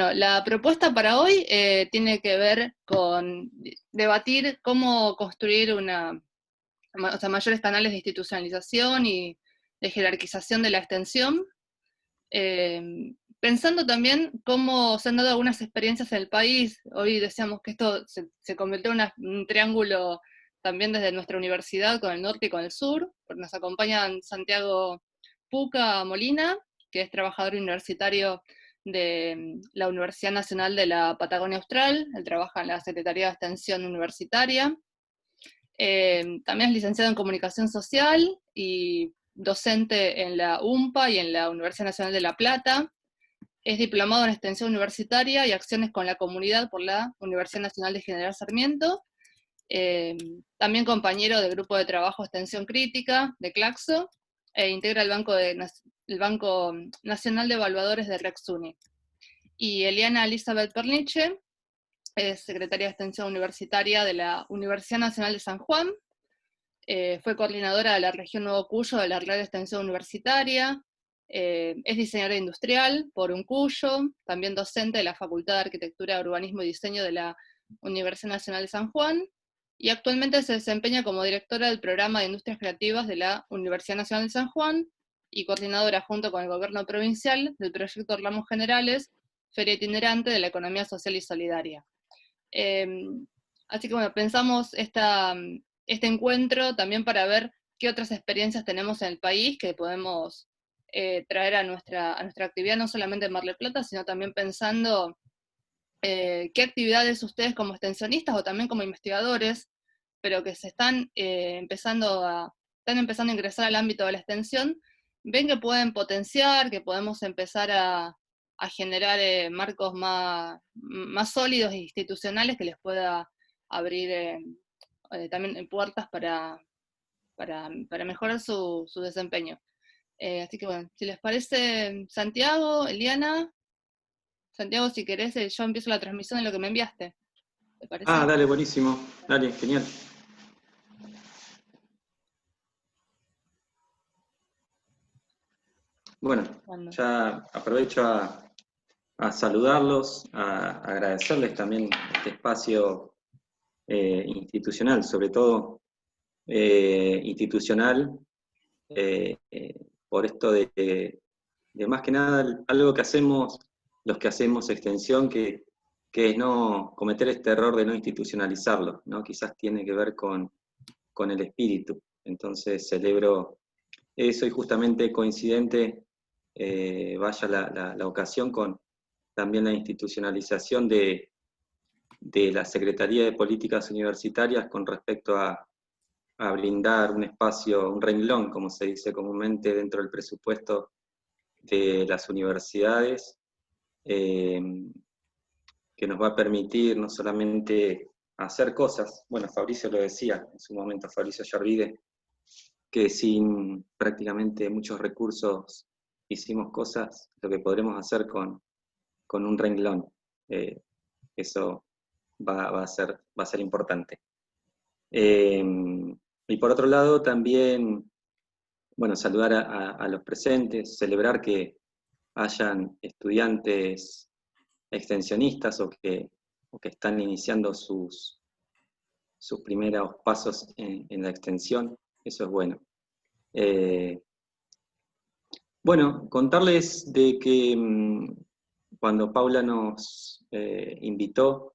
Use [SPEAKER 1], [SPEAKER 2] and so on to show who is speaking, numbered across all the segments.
[SPEAKER 1] Bueno, la propuesta para hoy tiene que ver con debatir cómo construir mayores canales de institucionalización y de jerarquización de la extensión, pensando también cómo se han dado algunas experiencias en el país. Hoy decíamos que esto se convirtió en un triángulo también desde nuestra universidad, con el norte y con el sur. Nos acompañan Santiago Puca Molina, que es trabajador universitario de la Universidad Nacional de la Patagonia Austral. Él trabaja en la Secretaría de Extensión Universitaria. También es licenciado en Comunicación Social y docente en la UMPA y en la Universidad Nacional de La Plata. Es diplomado en Extensión Universitaria y Acciones con la Comunidad por la Universidad Nacional de General Sarmiento. También compañero del Grupo de Trabajo Extensión Crítica de Claxo, e integra el Banco Nacional de Evaluadores de Rexuni. Y Eliana Elizabeth Perniche es secretaria de Extensión Universitaria de la Universidad Nacional de San Juan. Fue coordinadora de la región Nuevo Cuyo de la Red de Extensión Universitaria. Es diseñadora industrial por Uncuyo, también docente de la Facultad de Arquitectura, Urbanismo y Diseño de la Universidad Nacional de San Juan, y actualmente se desempeña como directora del Programa de Industrias Creativas de la Universidad Nacional de San Juan, y coordinadora junto con el gobierno provincial del proyecto Ramos Generales, Feria Itinerante de la Economía Social y Solidaria. Así que bueno, pensamos este encuentro también para ver qué otras experiencias tenemos en el país que podemos traer a nuestra actividad, no solamente en Mar del Plata, sino también pensando qué actividades ustedes como extensionistas o también como investigadores, pero que se están empezando a ingresar al ámbito de la extensión, ven que pueden potenciar, que podemos empezar a generar marcos más sólidos e institucionales que les pueda abrir también puertas para mejorar su desempeño. Así que bueno, si les parece, Santiago, Eliana, Santiago, si querés, yo empiezo la transmisión de lo que me enviaste. ¿Te parece?
[SPEAKER 2] Dale, buenísimo. Dale, genial. Bueno, ya aprovecho a saludarlos, a agradecerles también este espacio institucional, sobre todo institucional, por esto de más que nada algo que hacemos, los que hacemos extensión, que es no cometer este error de no institucionalizarlo, ¿no? Quizás tiene que ver con el espíritu. Entonces celebro eso, y justamente coincidente vaya la ocasión con también la institucionalización de la Secretaría de Políticas Universitarias con respecto a brindar un espacio, un renglón, como se dice comúnmente, dentro del presupuesto de las universidades, que nos va a permitir no solamente hacer cosas, bueno, Fabricio lo decía en su momento, Fabricio Yarvide, que sin prácticamente muchos recursos hicimos cosas, lo que podremos hacer con un renglón. Eso va a ser importante. Y por otro lado, también, bueno, saludar a los presentes, celebrar que hayan estudiantes extensionistas o que están iniciando sus primeros pasos en la extensión. Eso es bueno. Bueno, contarles de que cuando Paula nos invitó,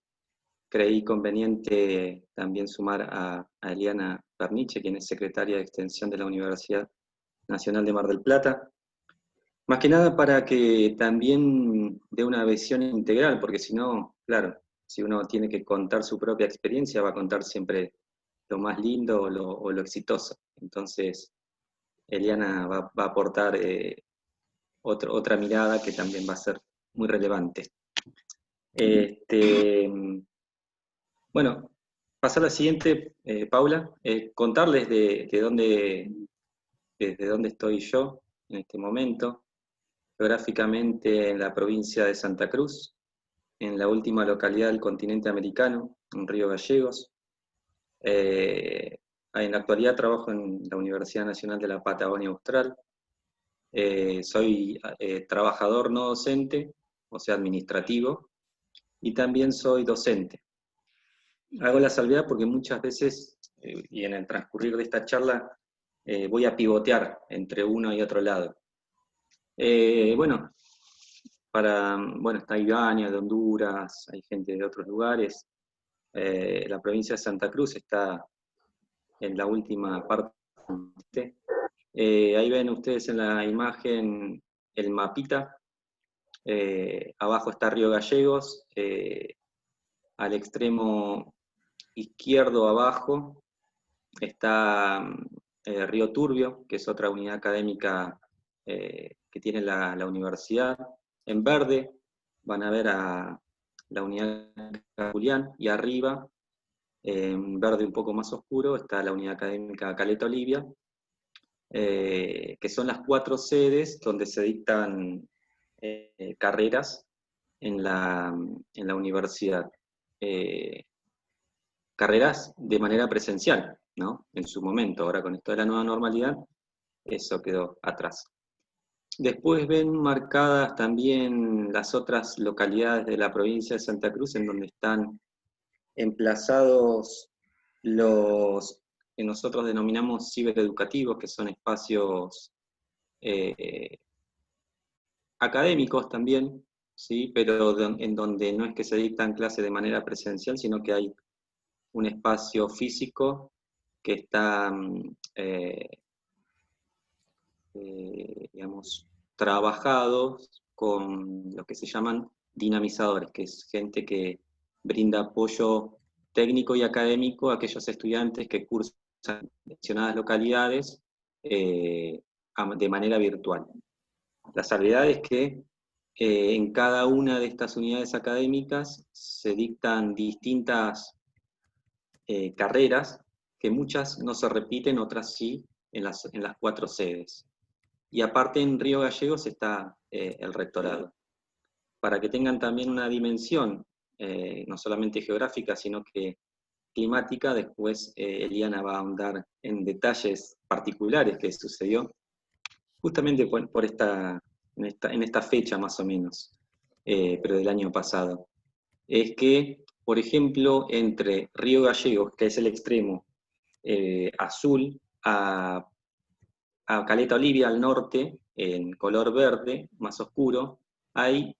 [SPEAKER 2] creí conveniente también sumar a Eliana Perniche, quien es secretaria de Extensión de la Universidad Nacional de Mar del Plata. Más que nada para que también dé una visión integral, porque si no, claro, si uno tiene que contar su propia experiencia, va a contar siempre lo más lindo o lo exitoso. Entonces, Eliana va a aportar otra mirada que también va a ser muy relevante. Bueno, pasar a la siguiente, Paula, contarles desde dónde estoy yo en este momento, geográficamente en la provincia de Santa Cruz, en la última localidad del continente americano, en Río Gallegos. En la actualidad trabajo en la Universidad Nacional de la Patagonia Austral. Soy trabajador no docente, o sea, administrativo, y también soy docente. Hago la salvedad porque muchas veces, y en el transcurrir de esta charla, voy a pivotear entre uno y otro lado. Bueno, está Ivania de Honduras, hay gente de otros lugares. La provincia de Santa Cruz está en la última parte. Ahí ven ustedes en la imagen el mapita. Abajo está Río Gallegos, al extremo izquierdo abajo está Río Turbio, que es otra unidad académica que tiene la universidad. En verde van a ver a la unidad Julián, y arriba, en verde un poco más oscuro, está la unidad académica Caleta Olivia, que son las 4 sedes donde se dictan carreras en la universidad. Carreras de manera presencial, ¿no? En su momento. Ahora con esto de la nueva normalidad, eso quedó atrás. Después ven marcadas también las otras localidades de la provincia de Santa Cruz, en donde están emplazados los que nosotros denominamos cibereducativos, que son espacios académicos también, ¿sí? Pero en donde no es que se dictan clases de manera presencial, sino que hay un espacio físico que está, digamos, trabajado con lo que se llaman dinamizadores, que es gente que brinda apoyo técnico y académico a aquellos estudiantes que cursan en mencionadas localidades de manera virtual. La salvedad es que en cada una de estas unidades académicas se dictan distintas carreras, que muchas no se repiten, otras sí, en las 4 sedes. Y aparte en Río Gallegos está el rectorado. Para que tengan también una dimensión, no solamente geográfica, sino que climática, después Eliana va a ahondar en detalles particulares que sucedió, justamente en esta fecha más o menos, pero del año pasado. Es que, por ejemplo, entre Río Gallegos, que es el extremo azul, a Caleta Olivia al norte, en color verde, más oscuro, hay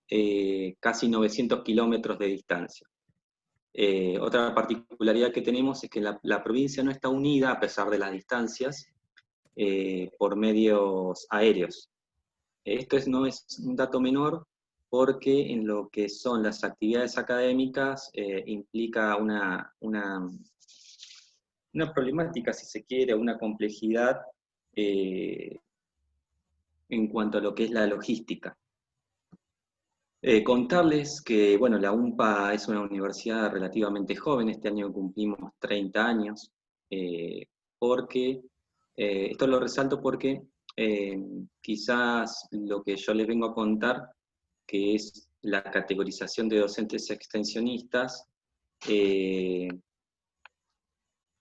[SPEAKER 2] casi 900 kilómetros de distancia. Otra particularidad que tenemos es que la provincia no está unida, a pesar de las distancias, por medios aéreos. Esto no es un dato menor, porque en lo que son las actividades académicas implica una problemática, si se quiere, una complejidad en cuanto a lo que es la logística. Contarles que, bueno, la UMPA es una universidad relativamente joven, este año cumplimos 30 años, porque, esto lo resalto porque quizás lo que yo les vengo a contar, que es la categorización de docentes extensionistas,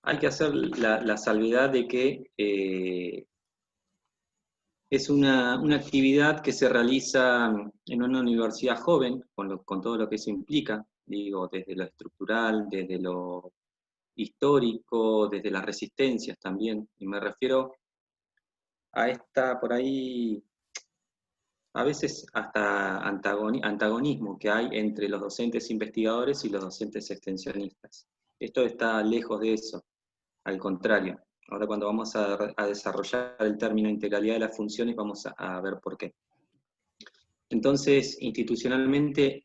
[SPEAKER 2] hay que hacer la salvedad de que es una actividad que se realiza en una universidad joven, con todo lo que eso implica, digo, desde lo estructural, desde lo histórico, desde las resistencias también, y me refiero a esta, por ahí, a veces hasta antagonismo que hay entre los docentes investigadores y los docentes extensionistas. Esto está lejos de eso, al contrario. Ahora cuando vamos a desarrollar el término integralidad de las funciones vamos a ver por qué. Entonces, institucionalmente,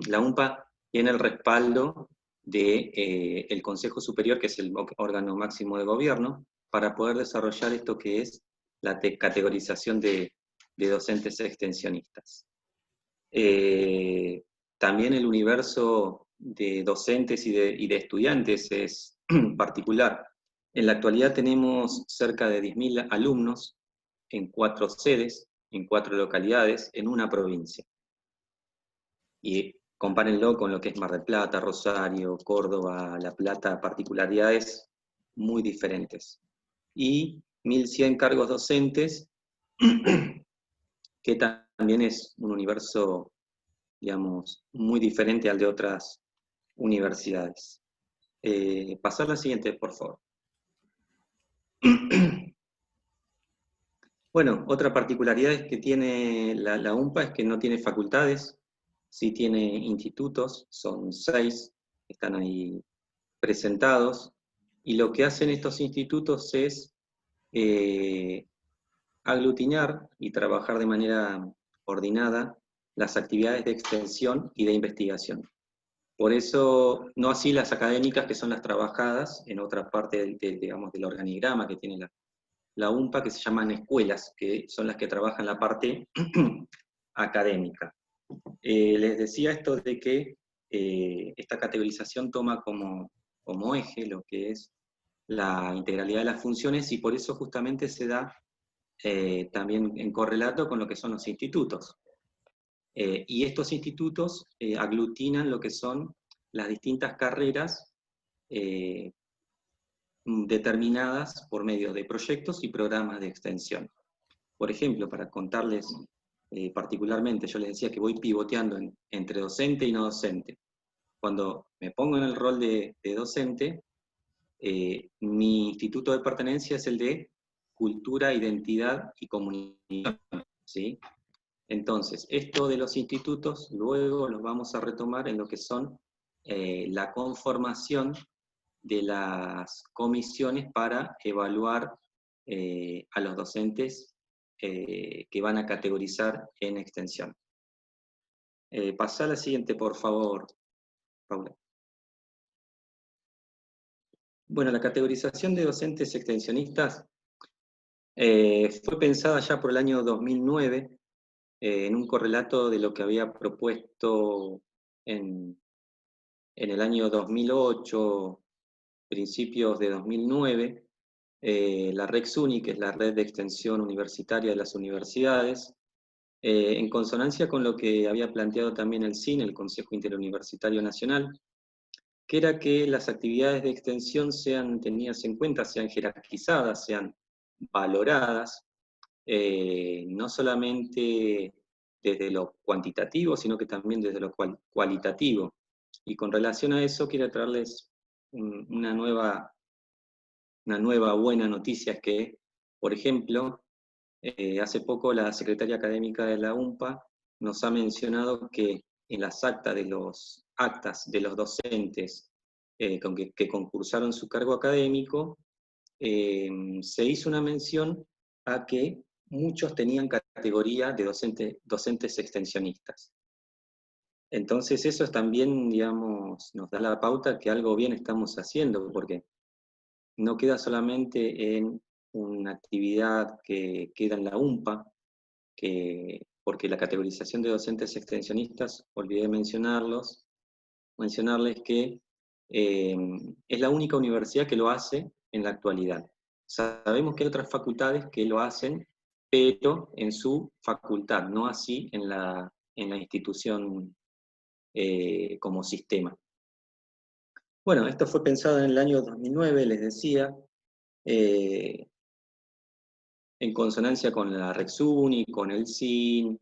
[SPEAKER 2] la UMPA tiene el respaldo del Consejo Superior, que es el órgano máximo de gobierno, para poder desarrollar esto que es la categorización de docentes extensionistas. También el universo de docentes y de estudiantes es particular. En la actualidad tenemos cerca de 10.000 alumnos en 4 sedes, en 4 localidades, en una provincia. Y compárenlo con lo que es Mar del Plata, Rosario, Córdoba, La Plata, particularidades muy diferentes. Y 1.100 cargos docentes, que también es un universo digamos, muy diferente al de otras universidades. Pasar a la siguiente, por favor. Bueno, otra particularidad que tiene la UMPA es que no tiene facultades, sí tiene institutos, son 6, están ahí presentados, y lo que hacen estos institutos es aglutinar y trabajar de manera ordenada las actividades de extensión y de investigación. Por eso, no así las académicas, que son las trabajadas en otra parte digamos, del organigrama que tiene la UMPA, que se llaman escuelas, que son las que trabajan la parte académica. Les decía esto de que esta categorización toma como eje lo que es la integralidad de las funciones, y por eso justamente se da también en correlato con lo que son los institutos. Y estos institutos aglutinan lo que son las distintas carreras determinadas por medio de proyectos y programas de extensión. Por ejemplo, para contarles particularmente, yo les decía que voy pivoteando entre docente y no docente. Cuando me pongo en el rol de docente, mi instituto de pertenencia es el de cultura, identidad y comunicación, ¿sí? Entonces, esto de los institutos luego los vamos a retomar en lo que son la conformación de las comisiones para evaluar a los docentes que van a categorizar en extensión. Pasá a la siguiente, por favor, Paula. Bueno, la categorización de docentes extensionistas fue pensada ya por el año 2009, en un correlato de lo que había propuesto en el año 2008, principios de 2009, la REXUNI, que es la Red de Extensión Universitaria de las Universidades, en consonancia con lo que había planteado también el CIN, el Consejo Interuniversitario Nacional, que era que las actividades de extensión sean tenidas en cuenta, sean jerarquizadas, sean valoradas, no solamente desde lo cuantitativo, sino que también desde lo cualitativo. Y con relación a eso, quiero traerles una nueva buena noticia, es que, por ejemplo, hace poco la secretaria académica de la UMPA nos ha mencionado que en las actas de los docentes que concursaron su cargo académico, se hizo una mención a que muchos tenían categoría de docentes extensionistas. Entonces eso también, digamos, nos da la pauta que algo bien estamos haciendo, porque no queda solamente en una actividad que queda en la UMPA, porque la categorización de docentes extensionistas, olvidé mencionarles que es la única universidad que lo hace en la actualidad. Sabemos que hay otras facultades que lo hacen, pero en su facultad, no así en la institución como sistema. Bueno, esto fue pensado en el año 2009, les decía, en consonancia con la REXUNI, con el CIN,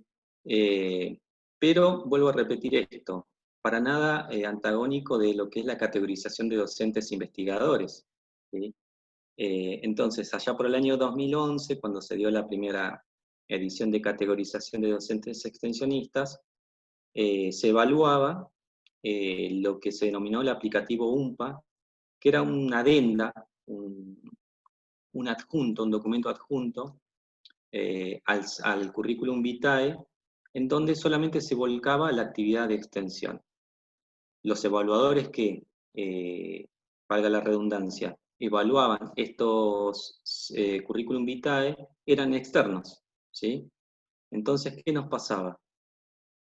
[SPEAKER 2] pero vuelvo a repetir esto, para nada antagónico de lo que es la categorización de docentes investigadores, ¿sí? Entonces, allá por el año 2011, cuando se dio la primera edición de categorización de docentes extensionistas, se evaluaba lo que se denominó el aplicativo UMPA, que era una adenda, un adjunto, un documento adjunto al currículum vitae, en donde solamente se volcaba la actividad de extensión. Los evaluadores que, valga la redundancia, evaluaban estos currículum vitae eran externos, ¿sí? Entonces, ¿qué nos pasaba?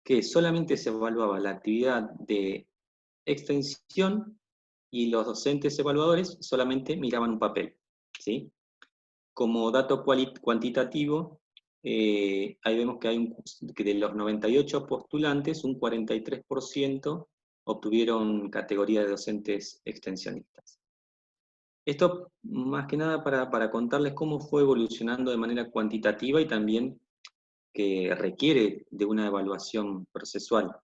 [SPEAKER 2] Que solamente se evaluaba la actividad de extensión y los docentes evaluadores solamente miraban un papel, ¿sí? Como dato cuantitativo, ahí vemos que de los 98 postulantes, un 43% obtuvieron categoría de docentes extensionistas. Esto más que nada para contarles cómo fue evolucionando de manera cuantitativa y también que requiere de una evaluación procesual.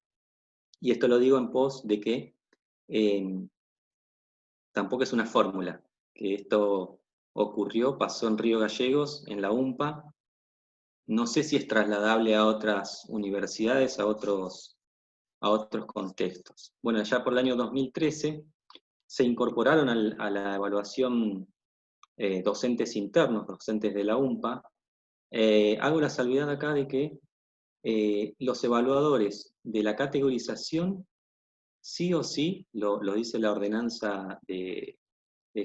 [SPEAKER 2] Y esto lo digo en pos de que tampoco es una fórmula, que esto ocurrió, pasó en Río Gallegos, en la UMPA. No sé si es trasladable a otras universidades, a otros contextos. Bueno, ya por el año 2013 se incorporaron a la evaluación docentes internos, docentes de la UMPA. Hago la salvedad acá de que los evaluadores de la categorización, sí o sí, lo dice la ordenanza de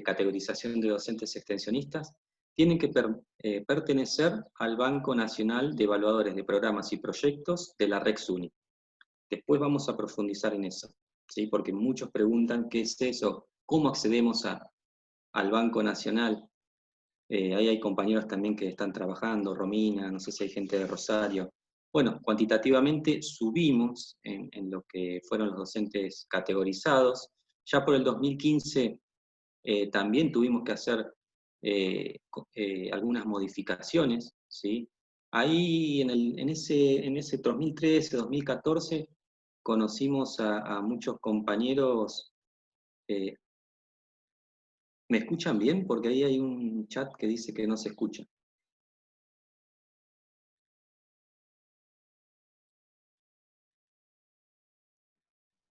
[SPEAKER 2] categorización de docentes extensionistas, tienen que pertenecer al Banco Nacional de Evaluadores de Programas y Proyectos de la REXUNI. Después vamos a profundizar en eso, ¿sí? Porque muchos preguntan qué es eso, cómo accedemos al Banco Nacional. Ahí hay compañeros también que están trabajando, Romina, no sé si hay gente de Rosario. Bueno, cuantitativamente subimos en lo que fueron los docentes categorizados. Ya por el 2015 también tuvimos que hacer algunas modificaciones, ¿sí? Ahí en ese 2013, 2014, conocimos a muchos compañeros. eh, ¿Me escuchan bien? Porque ahí hay un chat que dice que no se escucha.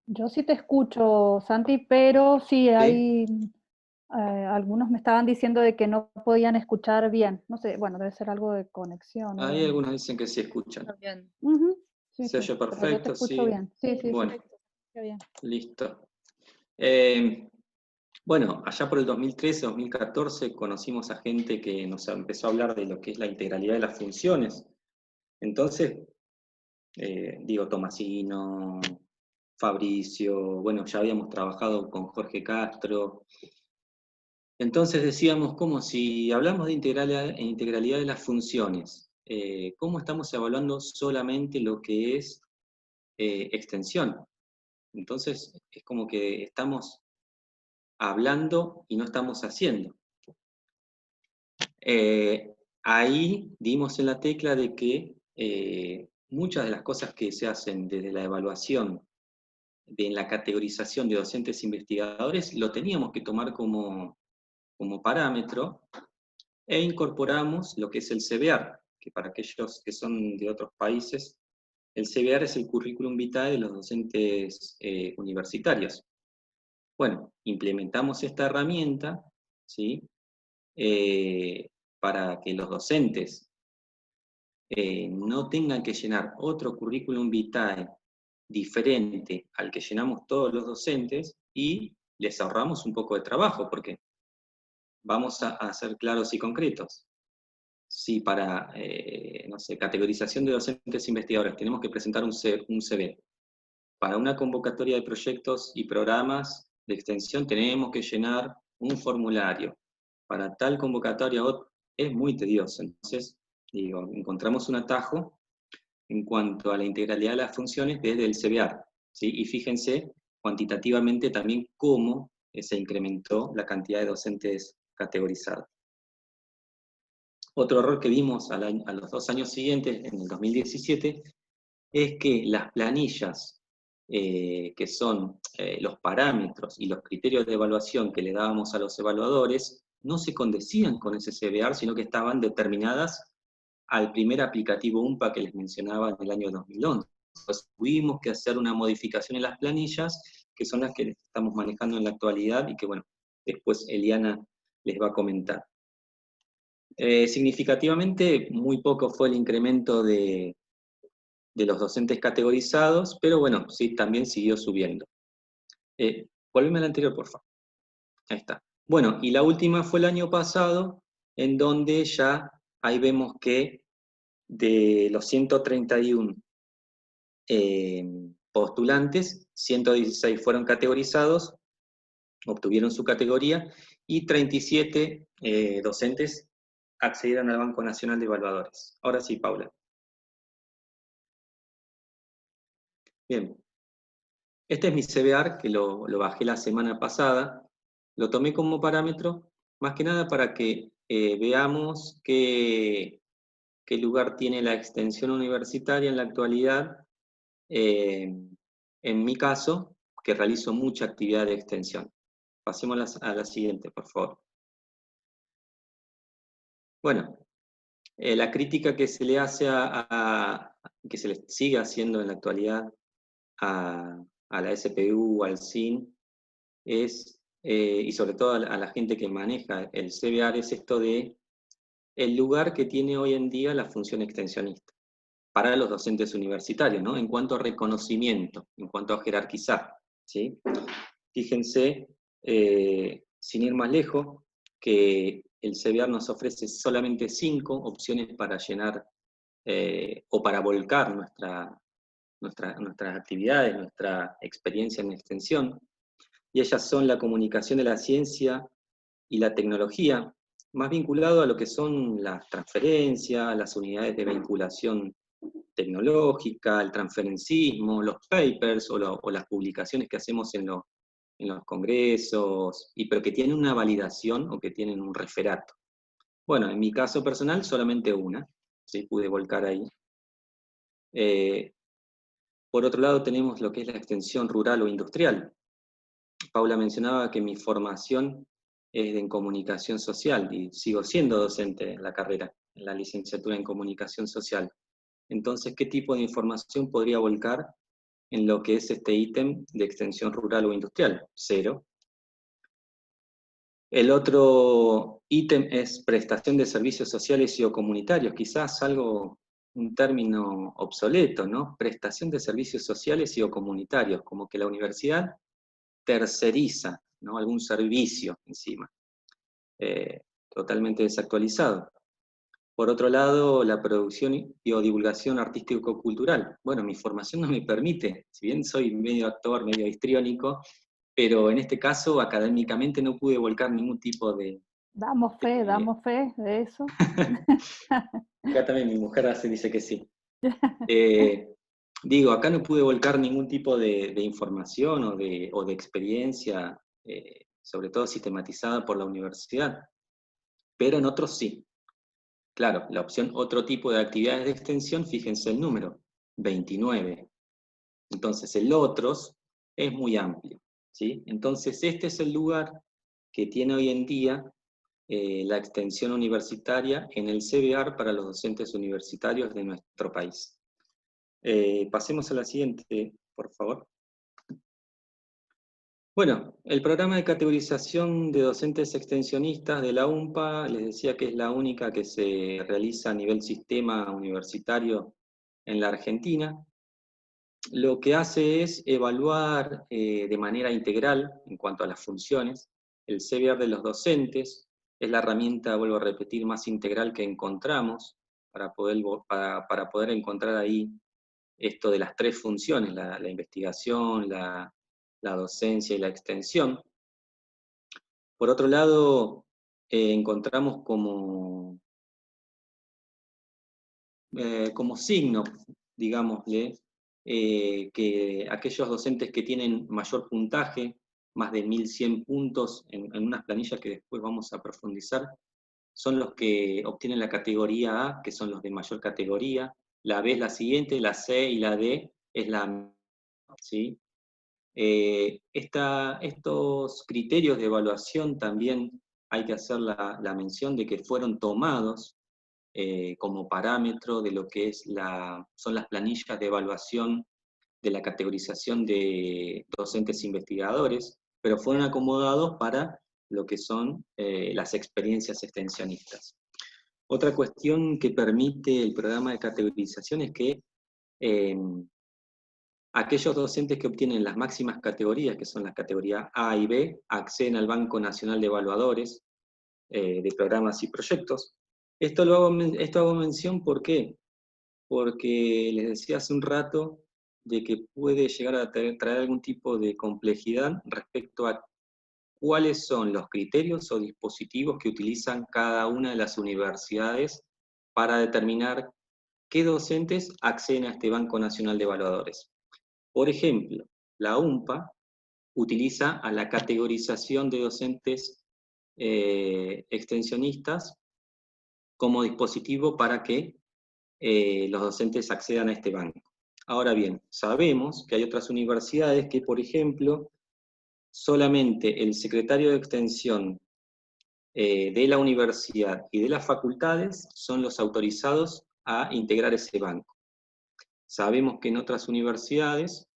[SPEAKER 3] Yo sí te escucho, Santi, pero sí
[SPEAKER 2] ¿Sí?
[SPEAKER 3] hay algunos me estaban diciendo de que no podían escuchar bien. No sé, bueno, debe ser algo de conexión.
[SPEAKER 2] Ahí algunos dicen que sí escuchan.
[SPEAKER 1] También.
[SPEAKER 3] Ujú, sí,
[SPEAKER 2] Se
[SPEAKER 3] sí,
[SPEAKER 2] oye
[SPEAKER 3] pero yo te
[SPEAKER 2] perfecto,
[SPEAKER 3] escucho
[SPEAKER 2] sí.
[SPEAKER 3] bien. Sí, sí, sí.
[SPEAKER 2] Bueno,
[SPEAKER 3] Qué bien.
[SPEAKER 2] listo. Eh, bueno, allá por el 2013, 2014 conocimos a gente que nos empezó a hablar de lo que es la integralidad de las funciones. Entonces, digo, Tomasino, Fabricio, bueno, ya habíamos trabajado con Jorge Castro. Entonces decíamos, como si hablamos de integralidad de las funciones, ¿cómo estamos evaluando solamente lo que es extensión? Entonces, es como que estamos hablando y no estamos haciendo. Ahí dimos en la tecla de que muchas de las cosas que se hacen desde la evaluación, en la categorización de docentes investigadores, lo teníamos que tomar como parámetro e incorporamos lo que es el CBR, que para aquellos que son de otros países, el CBR es el currículum vitae de los docentes universitarios. Bueno, implementamos esta herramienta, ¿sí? Para que los docentes no tengan que llenar otro currículum vitae diferente al que llenamos todos los docentes y les ahorramos un poco de trabajo, porque vamos a ser claros y concretos. Si para, no sé, categorización de docentes investigadores tenemos que presentar un CV, para una convocatoria de proyectos y programas de extensión tenemos que llenar un formulario. Para tal convocatoria es muy tedioso. Entonces, digo, encontramos un atajo en cuanto a la integralidad de las funciones desde el CBR, ¿sí? Y fíjense cuantitativamente también cómo se incrementó la cantidad de docentes categorizados. Otro error que vimos a los 2 años siguientes, en el 2017, es que las planillas, que son los parámetros y los criterios de evaluación que le dábamos a los evaluadores, no se condecían con ese CBR, sino que estaban determinadas al primer aplicativo UMPA que les mencionaba en el año 2011. Entonces, tuvimos que hacer una modificación en las planillas, que son las que estamos manejando en la actualidad y que, bueno, después Eliana les va a comentar. Significativamente, muy poco fue el incremento de los docentes categorizados, pero bueno, sí, también siguió subiendo. Volveme al anterior, por favor. Ahí está. Bueno, y la última fue el año pasado, en donde ya ahí vemos que de los 131 postulantes, 116 fueron categorizados, obtuvieron su categoría, y 37 docentes accedieron al Banco Nacional de Evaluadores. Ahora sí, Paula. Bien. Este es mi CBR, que lo bajé la semana pasada. Lo tomé como parámetro, más que nada para que veamos qué lugar tiene la extensión universitaria en la actualidad en mi caso, que realizo mucha actividad de extensión. Pasemos a la siguiente, por favor. Bueno, la crítica que se le hace que se le sigue haciendo en la actualidad a la SPU, al SIN, es, y sobre todo a la gente que maneja el CBAR, es esto de el lugar que tiene hoy en día la función extensionista para los docentes universitarios, ¿no? En cuanto a reconocimiento, en cuanto a jerarquizar, ¿sí? Fíjense, sin ir más lejos, que el CBAR nos ofrece solamente 5 opciones para llenar o para volcar nuestras actividades, nuestra experiencia en extensión, y ellas son la comunicación de la ciencia y la tecnología, más vinculado a lo que son las transferencias, las unidades de vinculación tecnológica, el transferencismo, los papers o las publicaciones que hacemos en los congresos, pero que tienen una validación o que tienen un referato. Bueno, en mi caso personal solamente una, ¿sí? Pude volcar ahí. Por otro lado tenemos lo que es la extensión rural o industrial. Paula mencionaba que mi formación es en comunicación social y sigo siendo docente en la carrera, en la licenciatura en comunicación social. Entonces, ¿qué tipo de información podría volcar en lo que es este ítem de extensión rural o industrial? 0. El otro ítem es prestación de servicios sociales y o comunitarios, quizás un término obsoleto, ¿no? Prestación de servicios sociales y o comunitarios, como que la universidad terceriza, ¿no? Algún servicio encima, totalmente desactualizado. Por otro lado, la producción y o divulgación artístico-cultural. Bueno, mi formación no me permite, si bien soy medio actor, medio histriónico, pero en este caso académicamente no pude volcar ningún tipo de...
[SPEAKER 3] Damos fe de eso.
[SPEAKER 2] Acá también mi mujer dice que sí. Digo, acá no pude volcar ningún tipo de información o de experiencia, sobre todo sistematizada por la universidad, pero en otros sí. Claro, la opción otro tipo de actividades de extensión, fíjense el número, 29. Entonces el otros es muy amplio, ¿sí? Entonces este es el lugar que tiene hoy en día la extensión universitaria en el CBAR para los docentes universitarios de nuestro país. Pasemos a la siguiente, por favor. Bueno, el programa de categorización de docentes extensionistas de la UMPA, les decía que es la única que se realiza a nivel sistema universitario en la Argentina. Lo que hace es evaluar de manera integral, en cuanto a las funciones, el CBAR de los docentes. Es la herramienta, vuelvo a repetir, más integral que encontramos para poder encontrar ahí esto de las 3 funciones, la investigación, la docencia y la extensión. Por otro lado, encontramos como signo, digámosle, que aquellos docentes que tienen mayor puntaje, más de 1100 puntos en unas planillas que después vamos a profundizar, son los que obtienen la categoría A, que son los de mayor categoría. La B es la siguiente, la C y la D es la... ¿sí? Estos criterios de evaluación también hay que hacer la mención de que fueron tomados como parámetro de lo que son las planillas de evaluación de la categorización de docentes investigadores, pero fueron acomodados para lo que son las experiencias extensionistas. Otra cuestión que permite el programa de categorización es que aquellos docentes que obtienen las máximas categorías, que son las categorías A y B, acceden al Banco Nacional de Evaluadores de Programas y Proyectos. Esto hago mención, ¿por qué? Porque les decía hace un rato de que puede llegar a traer algún tipo de complejidad respecto a cuáles son los criterios o dispositivos que utilizan cada una de las universidades para determinar qué docentes acceden a este Banco Nacional de Evaluadores. Por ejemplo, la UMPA utiliza a la categorización de docentes extensionistas como dispositivo para que los docentes accedan a este banco. Ahora bien, sabemos que hay otras universidades que, por ejemplo, solamente el secretario de Extensión de la universidad y de las facultades son los autorizados a integrar ese banco. Sabemos que en otras universidades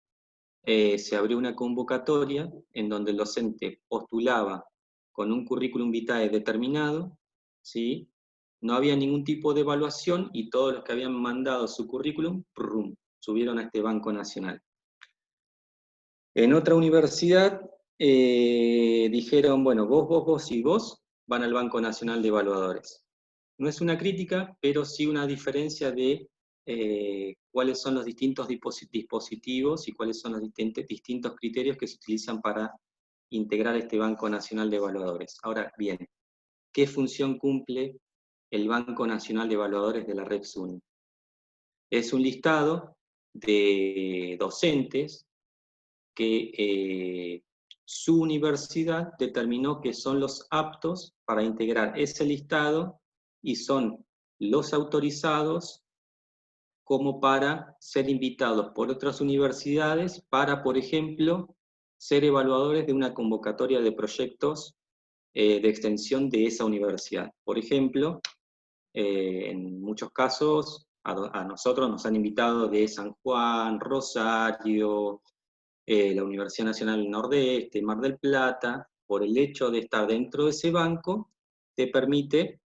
[SPEAKER 2] se abrió una convocatoria en donde el docente postulaba con un currículum vitae determinado, ¿sí? No había ningún tipo de evaluación y todos los que habían mandado su currículum, ¡prum!, subieron a este Banco Nacional. En otra universidad dijeron, bueno, vos y vos van al Banco Nacional de Evaluadores. No es una crítica, pero sí una diferencia de cuáles son los distintos dispositivos y cuáles son los distintos criterios que se utilizan para integrar este Banco Nacional de Evaluadores. Ahora bien, ¿qué función cumple el Banco Nacional de Evaluadores de la Red SUNY? Es un listado de docentes que su universidad determinó que son los aptos para integrar ese listado y son los autorizados como para ser invitados por otras universidades para, por ejemplo, ser evaluadores de una convocatoria de proyectos de extensión de esa universidad. Por ejemplo, en muchos casos a nosotros nos han invitado de San Juan, Rosario, la Universidad Nacional del Nordeste, Mar del Plata. Por el hecho de estar dentro de ese banco, te permite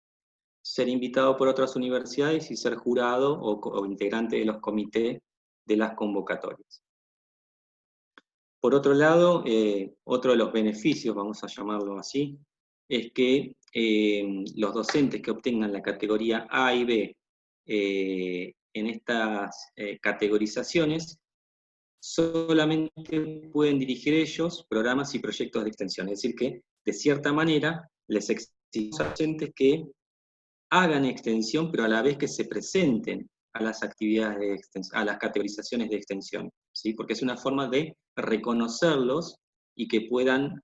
[SPEAKER 2] ser invitado por otras universidades y ser jurado o integrante de los comités de las convocatorias. Por otro lado, otro de los beneficios, vamos a llamarlo así, es que los docentes que obtengan la categoría A y B en estas categorizaciones solamente pueden dirigir ellos programas y proyectos de extensión. Es decir, que de cierta manera les exigimos a los docentes que hagan extensión, pero a la vez que se presenten a las actividades de extensión, a las categorizaciones de extensión, ¿sí? Porque es una forma de reconocerlos y que puedan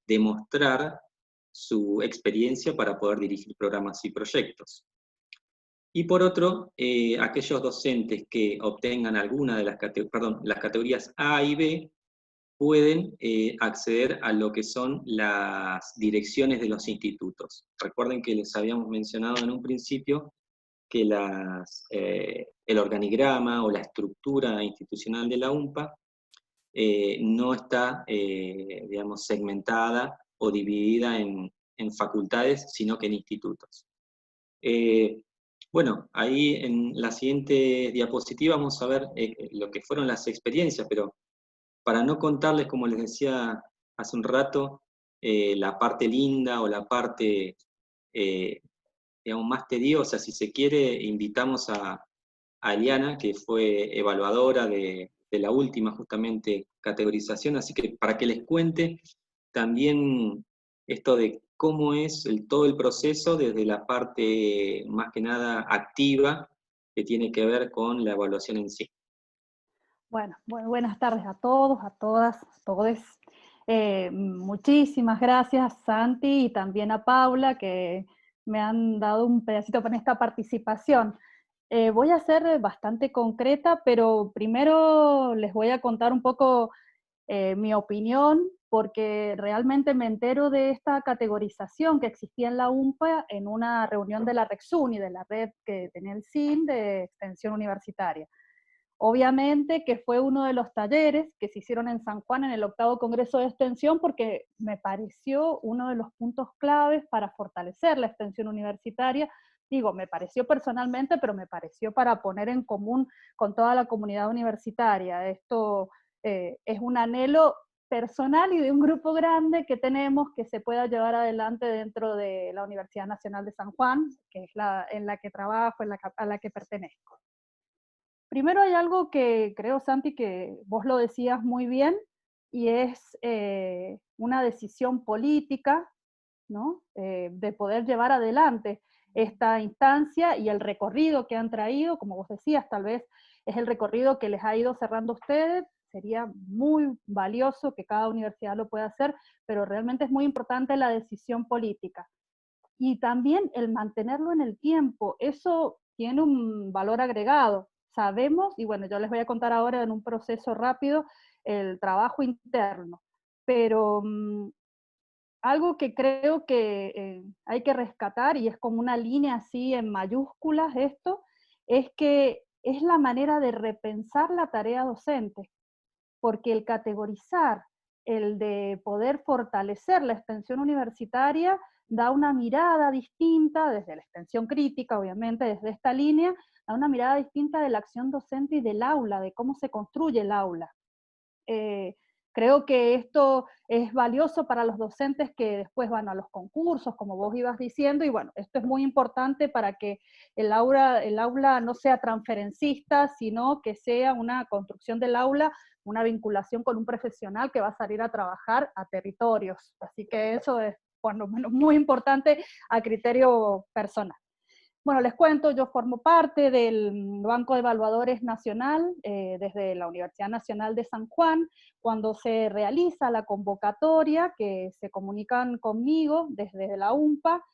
[SPEAKER 2] demostrar su experiencia para poder dirigir programas y proyectos. Y por otro, aquellos docentes que obtengan alguna de las categorías A y B pueden acceder a lo que son las direcciones de los institutos. Recuerden que les habíamos mencionado en un principio que el organigrama o la estructura institucional de la UMPA no está, digamos, segmentada o dividida en facultades, sino que en institutos. Bueno, ahí en la siguiente diapositiva vamos a ver lo que fueron las experiencias, pero para no contarles, como les decía hace un rato, la parte linda o la parte, digamos, más tediosa, si se quiere, invitamos a Eliana, que fue evaluadora de la última, justamente, categorización, así que para que les cuente también esto de cómo es todo el proceso desde la parte, más que nada, activa, que tiene que ver con la evaluación en sí.
[SPEAKER 3] Bueno, buenas tardes a todos, a todas, a todos. Muchísimas gracias, Santi, y también a Paula, que me han dado un pedacito para esta participación. Voy a ser bastante concreta, pero primero les voy a contar un poco mi opinión, porque realmente me entero de esta categorización que existía en la UMPA en una reunión de la RECSUNY, de la red que tenía el CIN de extensión universitaria. Obviamente que fue uno de los talleres que se hicieron en San Juan en el 8º Congreso de Extensión, porque me pareció uno de los puntos claves para fortalecer la extensión universitaria. Digo, me pareció personalmente, pero me pareció para poner en común con toda la comunidad universitaria. Esto es un anhelo personal y de un grupo grande que tenemos que se pueda llevar adelante dentro de la Universidad Nacional de San Juan, que es en la que trabajo, a la que pertenezco. Primero hay algo que creo, Santi, que vos lo decías muy bien, y es una decisión política, ¿no? De poder llevar adelante esta instancia y el recorrido que han traído, como vos decías, tal vez es el recorrido que les ha ido cerrando a ustedes. Sería muy valioso que cada universidad lo pueda hacer, pero realmente es muy importante la decisión política. Y también el mantenerlo en el tiempo, eso tiene un valor agregado. sabemos, y bueno, yo les voy a contar ahora en un proceso rápido el trabajo interno, pero algo que creo que hay que rescatar, y es como una línea así en mayúsculas esto, es que es la manera de repensar la tarea docente, porque el categorizar, el de poder fortalecer la extensión universitaria, da una mirada distinta, desde la extensión crítica, obviamente, desde esta línea, da una mirada distinta de la acción docente y del aula, de cómo se construye el aula. Creo que esto es valioso para los docentes que después van a los concursos, como vos ibas diciendo, y bueno, esto es muy importante para que el aula no sea transferencista, sino que sea una construcción del aula, una vinculación con un profesional que va a salir a trabajar a territorios. Así que eso es, por lo menos, muy importante a criterio personal. Bueno, les cuento, yo formo parte del Banco de Evaluadores Nacional desde la Universidad Nacional de San Juan. Cuando se realiza la convocatoria, que se comunican conmigo desde la UMPA,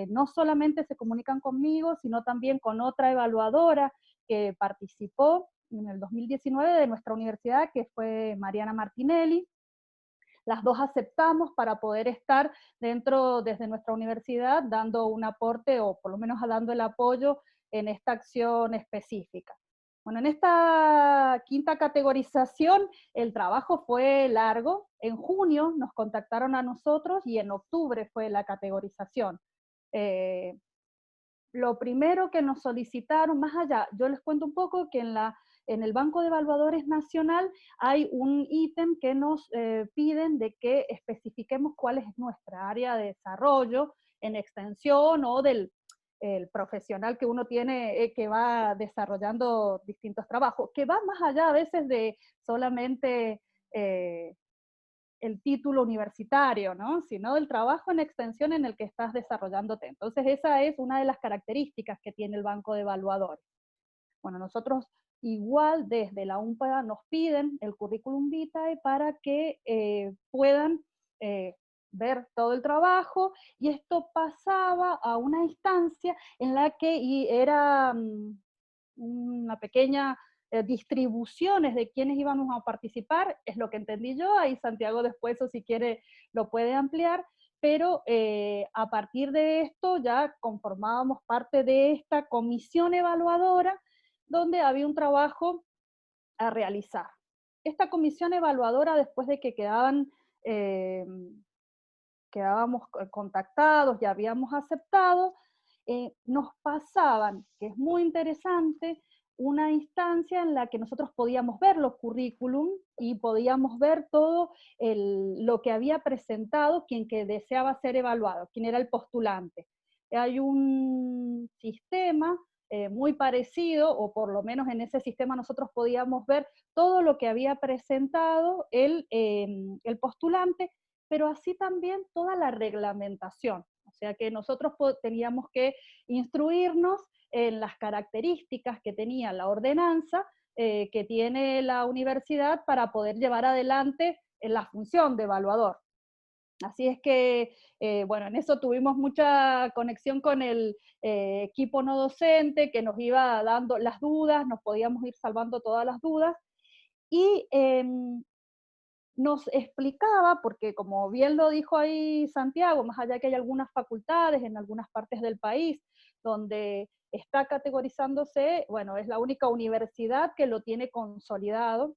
[SPEAKER 3] no solamente se comunican conmigo, sino también con otra evaluadora que participó en el 2019 de nuestra universidad, que fue Mariana Martinelli. Las dos aceptamos para poder estar dentro, desde nuestra universidad, dando un aporte o por lo menos dando el apoyo en esta acción específica. Bueno, en esta quinta categorización el trabajo fue largo. En junio nos contactaron a nosotros y en octubre fue la categorización. Lo primero que nos solicitaron, más allá, yo les cuento un poco que en el Banco de Evaluadores Nacional hay un ítem que nos piden de que especifiquemos cuál es nuestra área de desarrollo en extensión o del el profesional que uno tiene que va desarrollando distintos trabajos, que va más allá a veces de solamente el título universitario, ¿no? Sino del trabajo en extensión en el que estás desarrollándote. Entonces esa es una de las características que tiene el Banco de Evaluadores. Bueno, nosotros igual desde la UMPA nos piden el currículum vitae para que puedan ver todo el trabajo, y esto pasaba a una instancia en la que era una pequeña distribuciones de quienes íbamos a participar, es lo que entendí yo, ahí Santiago después, o si quiere, lo puede ampliar, pero a partir de esto ya conformábamos parte de esta comisión evaluadora, donde había un trabajo a realizar. Esta comisión evaluadora, después de que quedábamos contactados, ya habíamos aceptado, nos pasaban, que es muy interesante, una instancia en la que nosotros podíamos ver los currículum y podíamos ver todo lo que había presentado quien que deseaba ser evaluado, quien era el postulante. Hay un sistema muy parecido, o por lo menos en ese sistema nosotros podíamos ver todo lo que había presentado el postulante, pero así también toda la reglamentación. O sea que nosotros teníamos que instruirnos en las características que tenía la ordenanza que tiene la universidad para poder llevar adelante la función de evaluador. Así es que, bueno, en eso tuvimos mucha conexión con el equipo no docente que nos iba dando las dudas, nos podíamos ir salvando todas las dudas, y nos explicaba, porque como bien lo dijo ahí Santiago, más allá que hay algunas facultades en algunas partes del país donde está categorizándose, bueno, es la única universidad que lo tiene consolidado,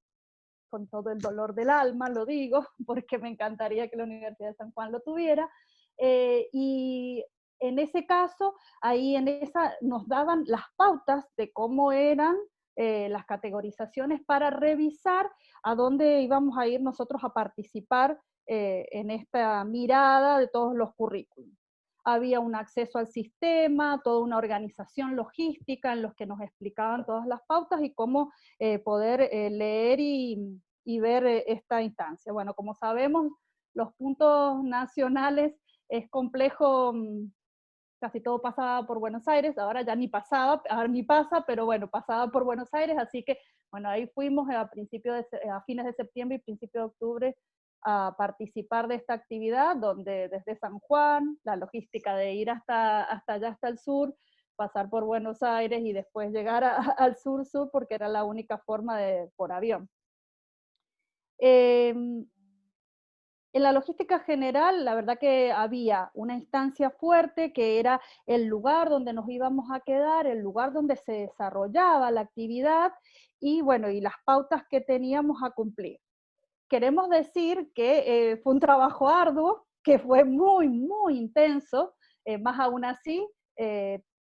[SPEAKER 3] con todo el dolor del alma lo digo, porque me encantaría que la Universidad de San Juan lo tuviera, y en ese caso, ahí en esa nos daban las pautas de cómo eran las categorizaciones para revisar a dónde íbamos a ir nosotros a participar en esta mirada de todos los currículums. Había un acceso al sistema, toda una organización logística en los que nos explicaban todas las pautas y cómo poder leer y ver esta instancia. Bueno, como sabemos, los puntos nacionales es complejo, casi todo pasaba por Buenos Aires, ahora ya ni pasaba, ahora ni pasa, pero bueno, pasaba por Buenos Aires, así que bueno, ahí fuimos a fines de septiembre y principio de octubre a participar de esta actividad, donde desde San Juan, la logística de ir hasta allá, hasta el sur, pasar por Buenos Aires y después llegar al sur-sur porque era la única forma por avión. En la logística general, la verdad que había una instancia fuerte que era el lugar donde nos íbamos a quedar, el lugar donde se desarrollaba la actividad y bueno, y las pautas que teníamos a cumplir. Queremos decir que fue un trabajo arduo, que fue muy, muy intenso, más aún así,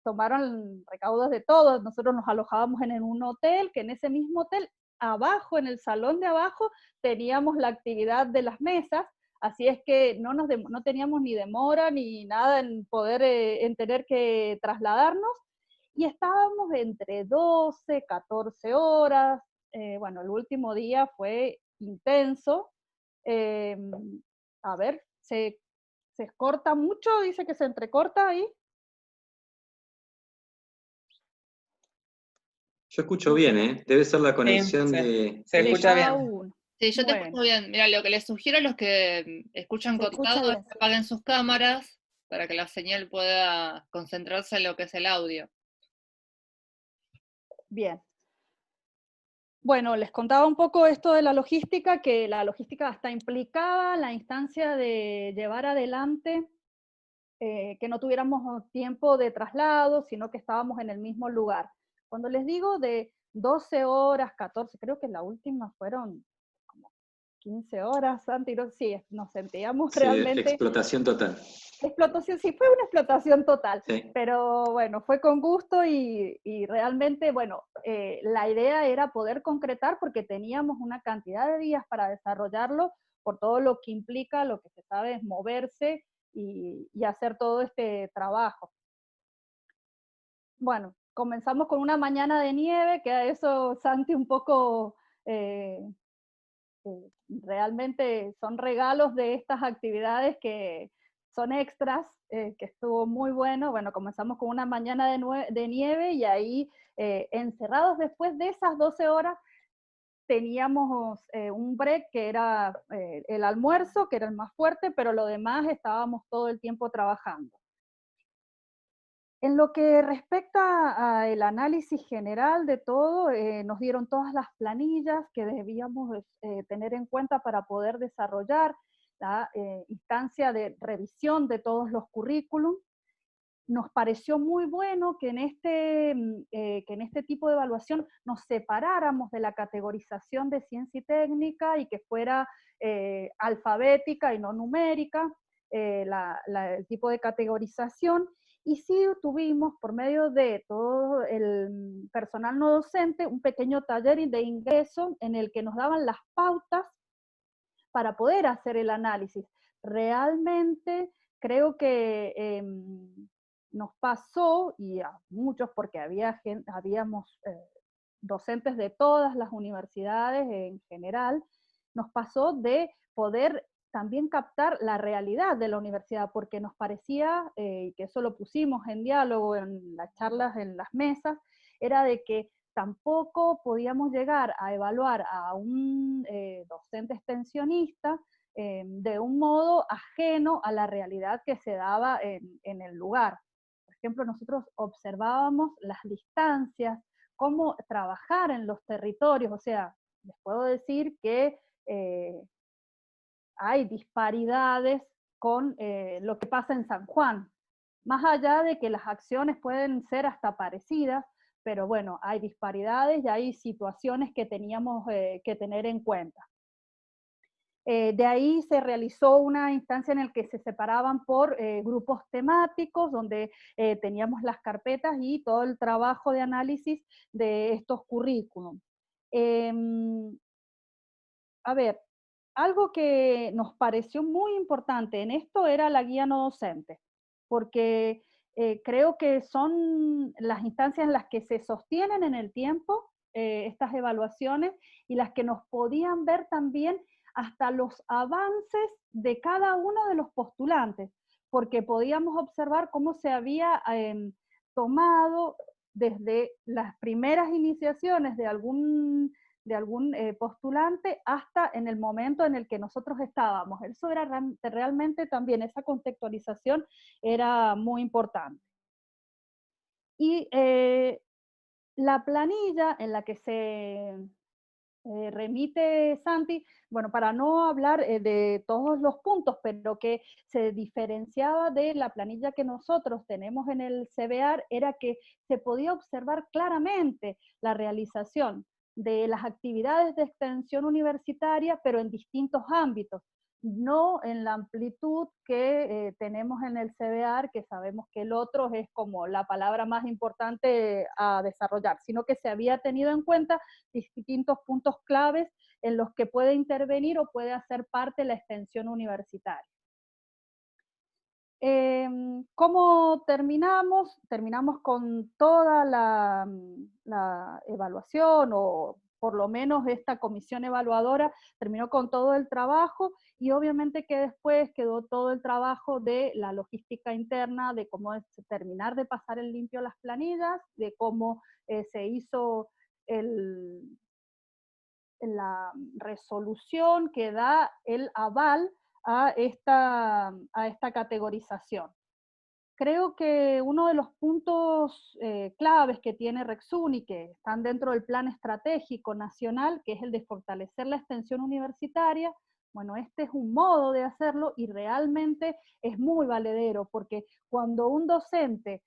[SPEAKER 3] tomaron recaudos de todos, nosotros nos alojábamos en un hotel, que en ese mismo hotel, abajo, en el salón de abajo, teníamos la actividad de las mesas, así es que no teníamos ni demora ni nada en poder, en tener que trasladarnos, y estábamos entre 12, 14 horas, bueno, el último día fue intenso. Eh, a ver, se corta mucho, dice que se entrecorta ahí.
[SPEAKER 2] Yo escucho bien, ¿eh? Debe ser la
[SPEAKER 4] Sí,
[SPEAKER 2] conexión de...
[SPEAKER 4] se escucha bien.
[SPEAKER 3] Aún.
[SPEAKER 1] Sí, yo te
[SPEAKER 3] Bueno,
[SPEAKER 1] escucho bien. Mira, lo que les sugiero a los que escuchan
[SPEAKER 3] se escucha
[SPEAKER 1] cortado es
[SPEAKER 3] bien.
[SPEAKER 1] que apaguen sus cámaras para que la señal pueda concentrarse en lo que es el audio.
[SPEAKER 3] Bien. Bueno, les contaba un poco esto de la logística, que la logística está implicada la instancia de llevar adelante que no tuviéramos tiempo de traslado, sino que estábamos en el mismo lugar. Cuando les digo de 12 horas, 14, creo que la última fueron como 15 horas, Santi, sí, nos sentíamos
[SPEAKER 2] Sí,
[SPEAKER 3] realmente...
[SPEAKER 2] explotación total.
[SPEAKER 3] Explotación, sí, fue una explotación total,
[SPEAKER 2] Sí.
[SPEAKER 3] pero bueno, fue con gusto y realmente, bueno, la idea era poder concretar porque teníamos una cantidad de días para desarrollarlo por todo lo que implica, lo que se sabe es moverse y hacer todo este trabajo. Bueno, comenzamos con una mañana de nieve, que a eso Santi un poco... realmente son regalos de estas actividades que son extras, que estuvo muy bueno. Bueno, comenzamos con una mañana de nieve y ahí encerrados después de esas 12 horas teníamos un break que era el almuerzo, que era el más fuerte, pero lo demás estábamos todo el tiempo trabajando. En lo que respecta al análisis general de todo, nos dieron todas las planillas que debíamos tener en cuenta para poder desarrollar la instancia de revisión de todos los currículum. Nos pareció muy bueno que que en este tipo de evaluación nos separáramos de la categorización de ciencia y técnica y que fuera alfabética y no numérica, el tipo de categorización. Y sí tuvimos, por medio de todo el personal no docente, un pequeño taller de ingreso en el que nos daban las pautas para poder hacer el análisis. Realmente creo que nos pasó, y a muchos, porque habíamos docentes de todas las universidades en general, nos pasó de poder también captar la realidad de la universidad, porque nos parecía, y que eso lo pusimos en diálogo en las charlas, en las mesas, era de que tampoco podíamos llegar a evaluar a un docente extensionista de un modo ajeno a la realidad que se daba en el lugar. Por ejemplo, nosotros observábamos las distancias, cómo trabajar en los territorios, o sea, les puedo decir que hay disparidades con lo que pasa en San Juan, más allá de que las acciones pueden ser hasta parecidas, pero bueno, hay disparidades y hay situaciones que teníamos que tener en cuenta. De ahí se realizó una instancia en la que se separaban por grupos temáticos, donde teníamos las carpetas y todo el trabajo de análisis de estos currículums. A ver, algo que nos pareció muy importante en esto era la guía no docente, porque creo que son las instancias en las que se sostienen en el tiempo estas evaluaciones y las que nos podían ver también hasta los avances de cada uno de los postulantes, porque podíamos observar cómo se había tomado desde las primeras iniciaciones de algún postulante hasta en el momento en el que nosotros estábamos. Eso era realmente también, esa contextualización era muy importante. Y la planilla en la que se remite Santi, bueno, para no hablar de todos los puntos, pero que se diferenciaba de la planilla que nosotros tenemos en el CBAR, era que se podía observar claramente la realización de las actividades de extensión universitaria, pero en distintos ámbitos, no en la amplitud que tenemos en el CBAR, que sabemos que el otro es como la palabra más importante a desarrollar, sino que se había tenido en cuenta distintos puntos claves en los que puede intervenir o puede hacer parte la extensión universitaria. ¿Cómo terminamos? Terminamos con toda la evaluación, o por lo menos esta comisión evaluadora terminó con todo el trabajo, y obviamente que después quedó todo el trabajo de la logística interna, de cómo terminar de pasar en limpio las planillas, de cómo se hizo la resolución que da el aval a esta categorización. Creo que uno de los puntos claves que tiene Rexuni, que están dentro del Plan Estratégico Nacional, que es el de fortalecer la extensión universitaria, bueno, este es un modo de hacerlo y realmente es muy valedero, porque cuando un docente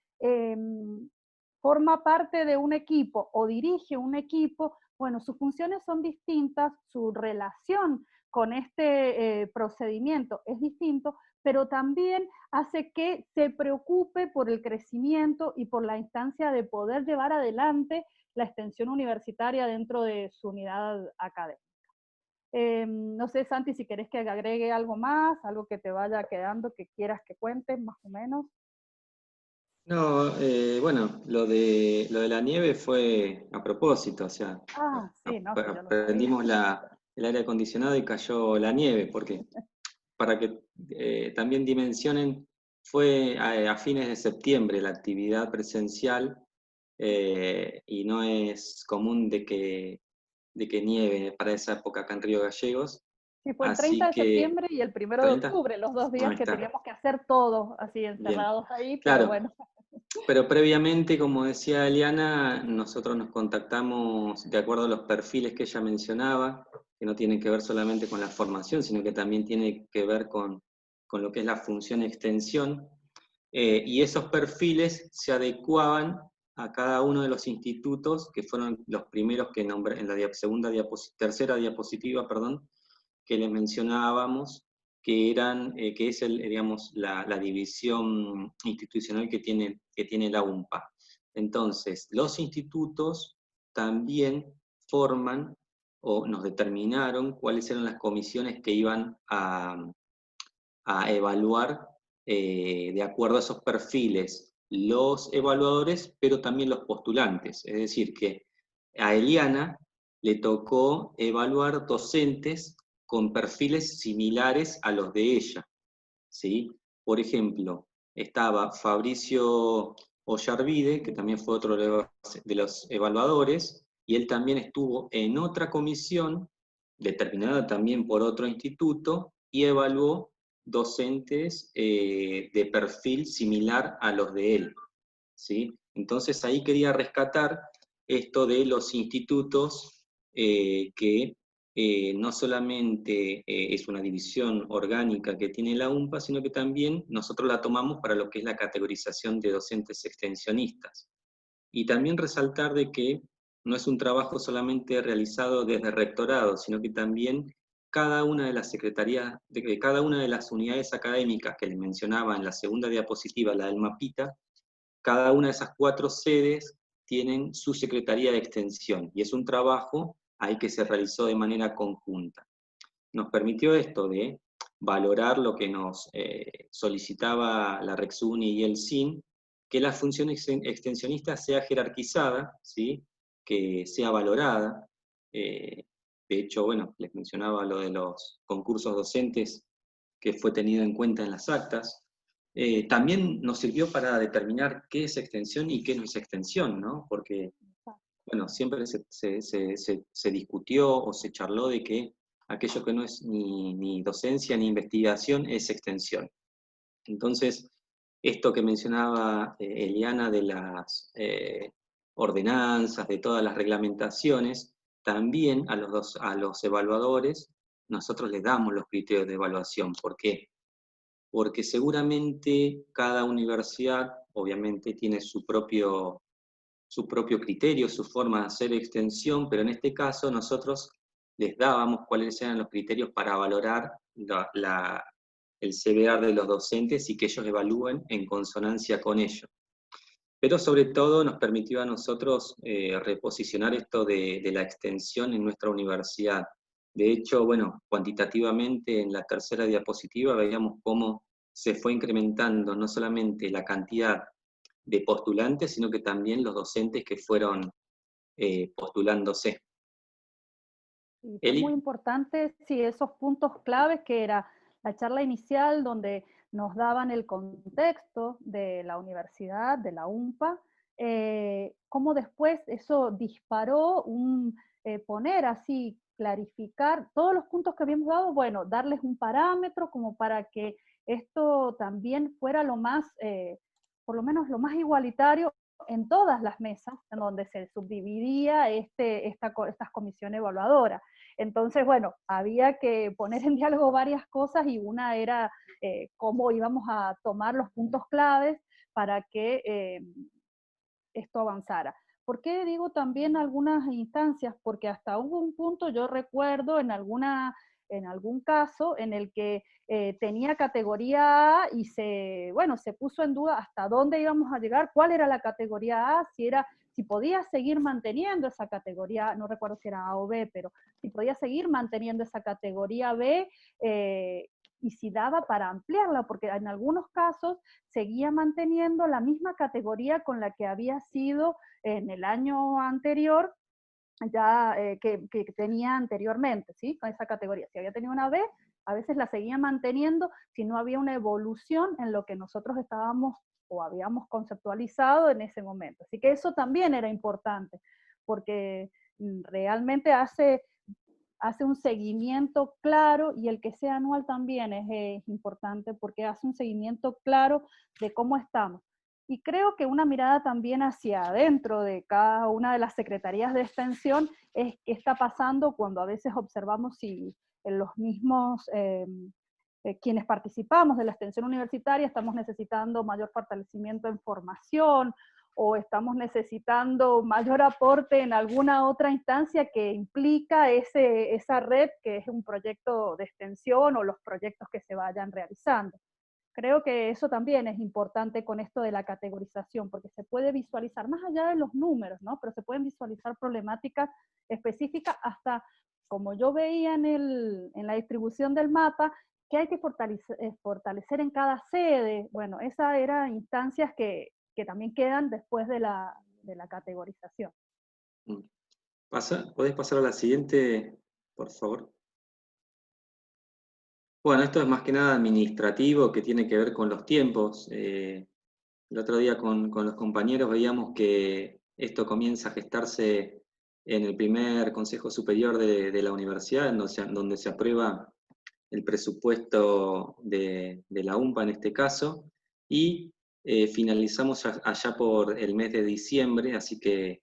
[SPEAKER 3] forma parte de un equipo o dirige un equipo, bueno, sus funciones son distintas, su relación con este procedimiento es distinto, pero también hace que se preocupe por el crecimiento y por la instancia de poder llevar adelante la extensión universitaria dentro de su unidad académica. No sé, Santi, si querés que agregue algo más, algo que te vaya quedando, que quieras que cuentes, más o menos.
[SPEAKER 2] No, bueno, lo de la nieve fue a propósito, o sea,
[SPEAKER 3] Sí, no, sí, yo lo sabía.
[SPEAKER 2] prendimos el aire acondicionado y cayó la nieve, porque para que también dimensionen, fue a fines de septiembre la actividad presencial, y no es común de que nieve para esa época acá en Río Gallegos,
[SPEAKER 3] Sí, fue el 30
[SPEAKER 2] así
[SPEAKER 3] de
[SPEAKER 2] que,
[SPEAKER 3] septiembre y el 1 de
[SPEAKER 2] 30,
[SPEAKER 3] octubre, los 2 días
[SPEAKER 2] ahí
[SPEAKER 3] que
[SPEAKER 2] está,
[SPEAKER 3] teníamos que hacer todos así
[SPEAKER 2] bien,
[SPEAKER 3] encerrados ahí, pero
[SPEAKER 2] claro.
[SPEAKER 3] bueno.
[SPEAKER 2] Pero previamente, como decía Eliana, nosotros nos contactamos de acuerdo a los perfiles que ella mencionaba, que no tienen que ver solamente con la formación, sino que también tiene que ver con lo que es la función extensión, y esos perfiles se adecuaban a cada uno de los institutos, que fueron los primeros que nombré en la tercera diapositiva, perdón, que les mencionábamos, que que es digamos, la división institucional que tiene la UMPA. Entonces, los institutos también forman o nos determinaron cuáles eran las comisiones que iban a evaluar de acuerdo a esos perfiles los evaluadores, pero también los postulantes. Es decir, que a Eliana le tocó evaluar docentes con perfiles similares a los de ella, ¿sí? Por ejemplo, estaba Fabricio Ollarvide, que también fue otro de los evaluadores, y él también estuvo en otra comisión, determinada también por otro instituto, y evaluó docentes de perfil similar a los de él, ¿sí? Entonces ahí quería rescatar esto de los institutos que no solamente es una división orgánica que tiene la UMPA, sino que también nosotros la tomamos para lo que es la categorización de docentes extensionistas. Y también resaltar de que no es un trabajo solamente realizado desde el rectorado, sino que también cada una de las secretarías, de cada una de las unidades académicas que les mencionaba en la segunda diapositiva, la del mapita, cada una de esas 4 sedes tienen su secretaría de extensión, y es un trabajo ahí que se realizó de manera conjunta. Nos permitió esto de valorar lo que nos solicitaba la Rexuni y el SIN, que la función extensionista sea jerarquizada, ¿sí? Que sea valorada. De hecho, bueno, les mencionaba lo de los concursos docentes que fue tenido en cuenta en las actas. También nos sirvió para determinar qué es extensión y qué no es extensión, ¿no? Porque, bueno, siempre se discutió o se charló de que aquello que no es ni docencia ni investigación es extensión. Entonces, esto que mencionaba Eliana de las ordenanzas, de todas las reglamentaciones, también a los evaluadores nosotros les damos los criterios de evaluación. ¿Por qué? Porque seguramente cada universidad, obviamente, tiene su propio criterio, su forma de hacer extensión, pero en este caso nosotros les dábamos cuáles eran los criterios para valorar el CBR de los docentes y que ellos evalúen en consonancia con ello. Pero sobre todo nos permitió a nosotros reposicionar esto de la extensión en nuestra universidad. De hecho, bueno, cuantitativamente en la tercera diapositiva veíamos cómo se fue incrementando no solamente la cantidad de postulantes, sino que también los docentes que fueron postulándose.
[SPEAKER 3] Y fue muy
[SPEAKER 2] Eli.
[SPEAKER 3] importante, sí, esos puntos claves que era la charla inicial donde nos daban el contexto de la universidad, de la UMPA, cómo después eso disparó poner así, clarificar todos los puntos que habíamos dado, bueno, darles un parámetro como para que esto también fuera lo más, por lo menos lo más igualitario en todas las mesas en donde se subdividía estas comisiones evaluadoras. Entonces, bueno, había que poner en diálogo varias cosas y una era cómo íbamos a tomar los puntos claves para que esto avanzara. ¿Por qué digo también algunas instancias? Porque hasta hubo un punto, yo recuerdo en algún caso en el que tenía categoría A y se puso en duda hasta dónde íbamos a llegar, cuál era la categoría A, si podía seguir manteniendo esa categoría, no recuerdo si era A o B, pero si podía seguir manteniendo esa categoría B, y si daba para ampliarla, porque en algunos casos seguía manteniendo la misma categoría con la que había sido en el año anterior, ya que tenía anteriormente, ¿sí? Con esa categoría. Si había tenido una B, a veces la seguía manteniendo si no había una evolución en lo que nosotros estábamos o habíamos conceptualizado en ese momento. Así que eso también era importante, porque realmente hace un seguimiento claro, y el que sea anual también es importante porque hace un seguimiento claro de cómo estamos. Y creo que una mirada también hacia adentro de cada una de las secretarías de extensión es qué está pasando cuando a veces observamos si en los mismos quienes participamos de la extensión universitaria estamos necesitando mayor fortalecimiento en formación, o estamos necesitando mayor aporte en alguna otra instancia que implica esa red que es un proyecto de extensión o los proyectos que se vayan realizando. Creo que eso también es importante con esto de la categorización, porque se puede visualizar, más allá de los números, ¿no? Pero se pueden visualizar problemáticas específicas hasta, como yo veía en la distribución del mapa, que hay que fortalecer en cada sede. Bueno, esas eran instancias que también quedan después de la categorización.
[SPEAKER 2] ¿Podés pasar a la siguiente, por favor? Bueno, esto es más que nada administrativo, que tiene que ver con los tiempos. El otro día con los compañeros veíamos que esto comienza a gestarse en el primer Consejo Superior de la universidad, donde se aprueba el presupuesto de la UMPA en este caso, y finalizamos allá por el mes de diciembre, así que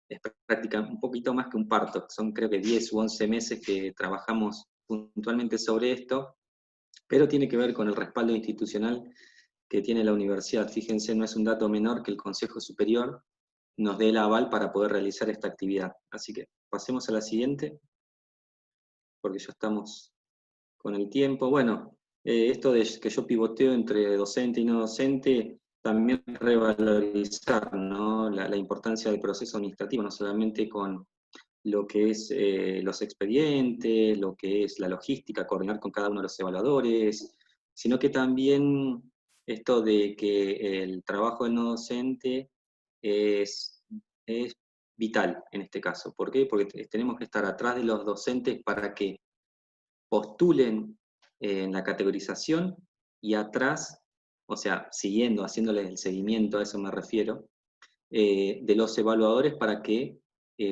[SPEAKER 2] es prácticamente un poquito más que un parto. Son creo que 10 u 11 meses que trabajamos puntualmente sobre esto, pero tiene que ver con el respaldo institucional que tiene la universidad. Fíjense, no es un dato menor que el Consejo Superior nos dé el aval para poder realizar esta actividad. Así que pasemos a la siguiente, porque ya estamos con el tiempo. Bueno, esto de que yo pivoteo entre docente y no docente, también revalorizar, ¿no? la importancia del proceso administrativo, no solamente con lo que es los expedientes, lo que es la logística, coordinar con cada uno de los evaluadores, sino que también esto de que el trabajo del no docente es vital en este caso. ¿Por qué? Porque tenemos que estar atrás de los docentes para que postulen en la categorización y atrás, o sea, siguiendo, haciéndoles el seguimiento, a eso me refiero, de los evaluadores para que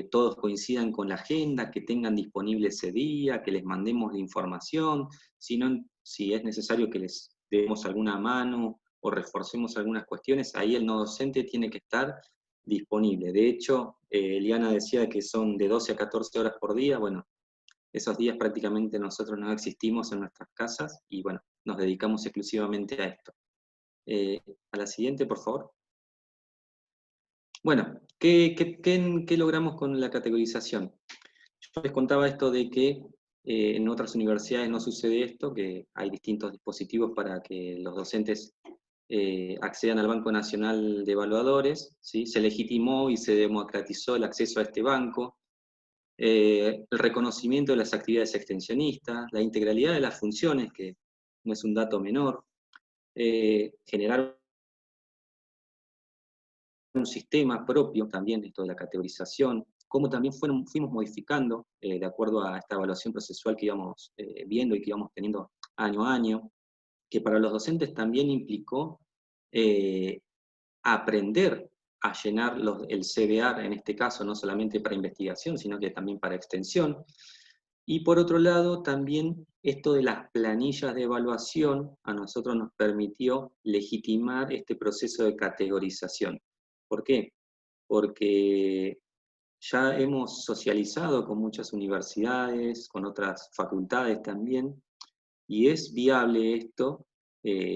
[SPEAKER 2] todos coincidan con la agenda, que tengan disponible ese día, que les mandemos la información, si es necesario que les demos alguna mano o reforcemos algunas cuestiones, ahí el no docente tiene que estar disponible. De hecho, Eliana decía que son de 12 a 14 horas por día. Bueno, esos días prácticamente nosotros no existimos en nuestras casas y bueno, nos dedicamos exclusivamente a esto. A la siguiente, por favor. Bueno, ¿qué logramos con la categorización? Yo les contaba esto de que en otras universidades no sucede esto, que hay distintos dispositivos para que los docentes accedan al Banco Nacional de Evaluadores, ¿sí? Se legitimó y se democratizó el acceso a este banco, el reconocimiento de las actividades extensionistas, la integralidad de las funciones, que no es un dato menor, generar un sistema propio también, esto de la categorización, cómo también fuimos modificando de acuerdo a esta evaluación procesual que íbamos viendo y que íbamos teniendo año a año, que para los docentes también implicó aprender a llenar el CBAR, en este caso, no solamente para investigación, sino que también para extensión. Y por otro lado, también esto de las planillas de evaluación a nosotros nos permitió legitimar este proceso de categorización. ¿Por qué? Porque ya hemos socializado con muchas universidades, con otras facultades también, y es viable esto,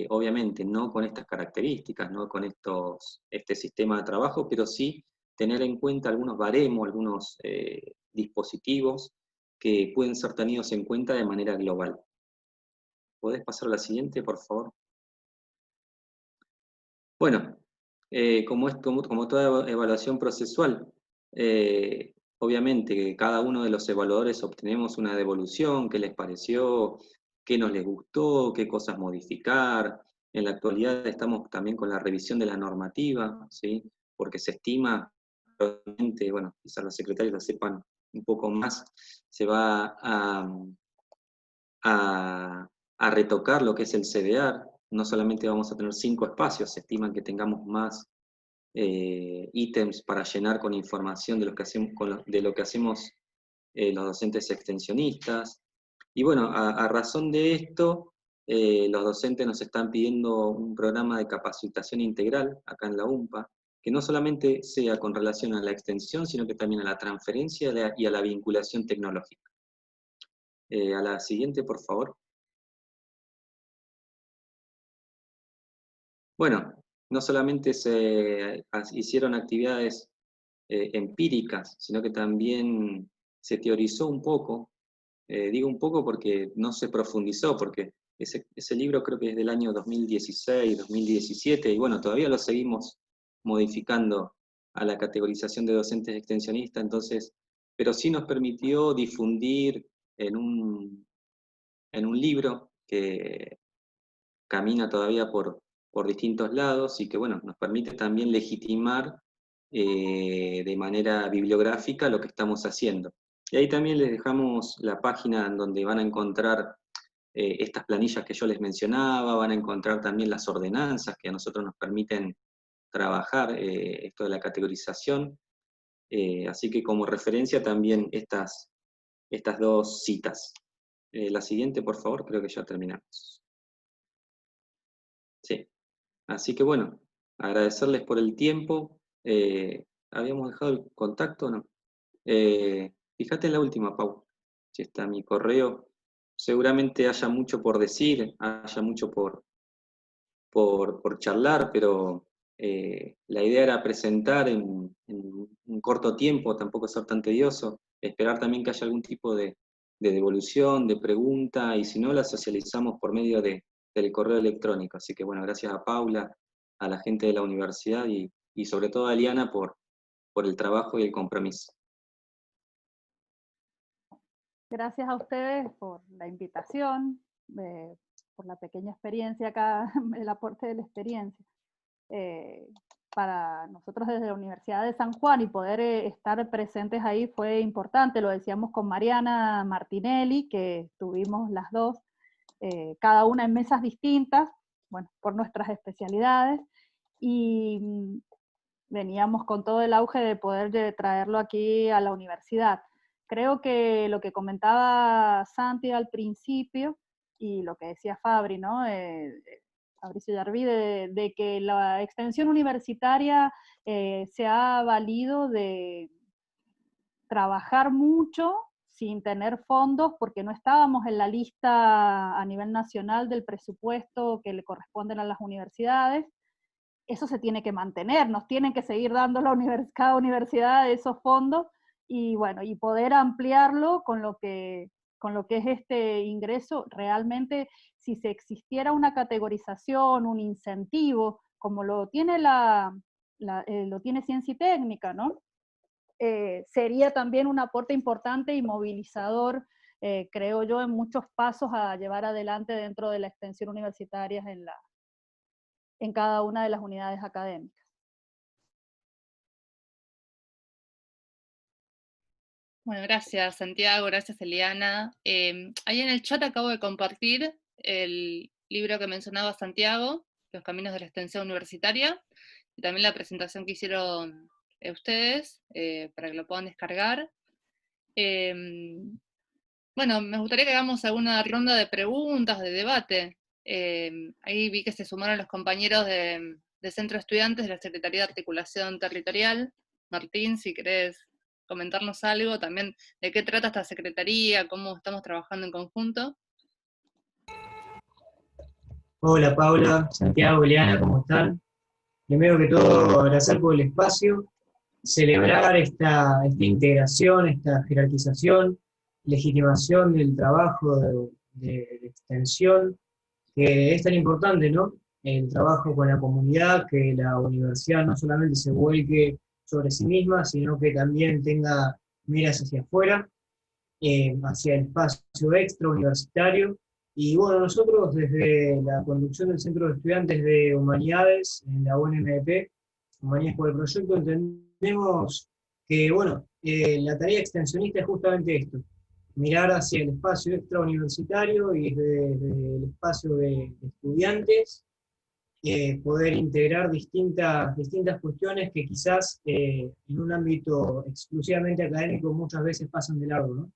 [SPEAKER 2] obviamente no con estas características, no con este sistema de trabajo, pero sí tener en cuenta algunos baremos, algunos dispositivos que pueden ser tenidos en cuenta de manera global. ¿Podés pasar a la siguiente, por favor? Bueno, como toda evaluación procesual, obviamente cada uno de los evaluadores obtenemos una devolución, qué les pareció, qué nos les gustó, qué cosas modificar. En la actualidad estamos también con la revisión de la normativa, ¿sí? Porque se estima, probablemente, bueno, quizás los secretarios la sepan un poco más, se va a retocar lo que es el CBAR. No solamente vamos a tener 5 espacios, se estiman que tengamos más ítems para llenar con información de lo que hacemos, los docentes extensionistas. Y bueno, a razón de esto, los docentes nos están pidiendo un programa de capacitación integral acá en la UMPA, que no solamente sea con relación a la extensión, sino que también a la transferencia y a la vinculación tecnológica. A la siguiente, por favor. Bueno, no solamente se hicieron actividades empíricas, sino que también se teorizó un poco, digo un poco porque no se profundizó, porque ese libro creo que es del año 2016, 2017, y bueno, todavía lo seguimos modificando a la categorización de docentes extensionistas, entonces, pero sí nos permitió difundir en un libro que camina todavía por distintos lados y que, bueno, nos permite también legitimar de manera bibliográfica lo que estamos haciendo. Y ahí también les dejamos la página en donde van a encontrar estas planillas que yo les mencionaba, van a encontrar también las ordenanzas que a nosotros nos permiten trabajar esto de la categorización. Así que como referencia también estas dos citas. La siguiente, por favor, creo que ya terminamos. Sí. Así que bueno, agradecerles por el tiempo. ¿Habíamos dejado el contacto o no? Fíjate en la última, Pau, si está mi correo. Seguramente haya mucho por decir, haya mucho por charlar, pero la idea era presentar en un corto tiempo, tampoco ser tan tedioso, esperar también que haya algún tipo de devolución, de pregunta, y si no, la socializamos por medio del correo electrónico. Así que bueno, gracias a Paula, a la gente de la universidad y sobre todo a Eliana por el trabajo y el compromiso.
[SPEAKER 3] Gracias a ustedes por la invitación, por la pequeña experiencia acá, el aporte de la experiencia. Para nosotros desde la Universidad de San Juan y poder estar presentes ahí fue importante, lo decíamos con Mariana Martinelli, que estuvimos las dos, cada una en mesas distintas, bueno, por nuestras especialidades, y veníamos con todo el auge de poder traerlo aquí a la universidad. Creo que lo que comentaba Santi al principio y lo que decía Fabri, ¿no? Fabricio Yarví, de que la extensión universitaria se ha valido de trabajar mucho sin tener fondos, porque no estábamos en la lista a nivel nacional del presupuesto que le corresponden a las universidades. Eso se tiene que mantener, nos tienen que seguir dando cada universidad esos fondos, y bueno, y poder ampliarlo con lo que es este ingreso. Realmente, si se existiera una categorización, un incentivo, como lo tiene lo tiene Ciencia y Técnica, ¿no? Sería también un aporte importante y movilizador, creo yo, en muchos pasos a llevar adelante dentro de la extensión universitaria en cada una de las unidades académicas.
[SPEAKER 1] Bueno, gracias Santiago, gracias Eliana. Ahí en el chat acabo de compartir el libro que mencionaba Santiago, Los Caminos de la Extensión Universitaria, y también la presentación que hicieron ustedes, para que lo puedan descargar. Bueno, me gustaría que hagamos alguna ronda de preguntas, de debate. Ahí vi que se sumaron los compañeros de Centro de Estudiantes de la Secretaría de Articulación Territorial. Martín, si querés comentarnos algo, también de qué trata esta secretaría, cómo estamos trabajando en conjunto.
[SPEAKER 4] Hola Paula, Santiago, Eliana, ¿cómo están? Primero que todo, agradecer por el espacio, celebrar esta integración, esta jerarquización, legitimación del trabajo de extensión, que es tan importante, ¿no? El trabajo con la comunidad, que la universidad no solamente se vuelque sobre sí misma, sino que también tenga miras hacia afuera, hacia el espacio extra universitario. Y bueno, nosotros desde la conducción del Centro de Estudiantes de Humanidades, en la UNMP, Humanidades por el Proyecto, entendemos que, bueno, la tarea extensionista es justamente esto, mirar hacia el espacio extrauniversitario y desde el espacio de estudiantes, poder integrar distintas cuestiones que quizás en un ámbito exclusivamente académico muchas veces pasan de largo, ¿no?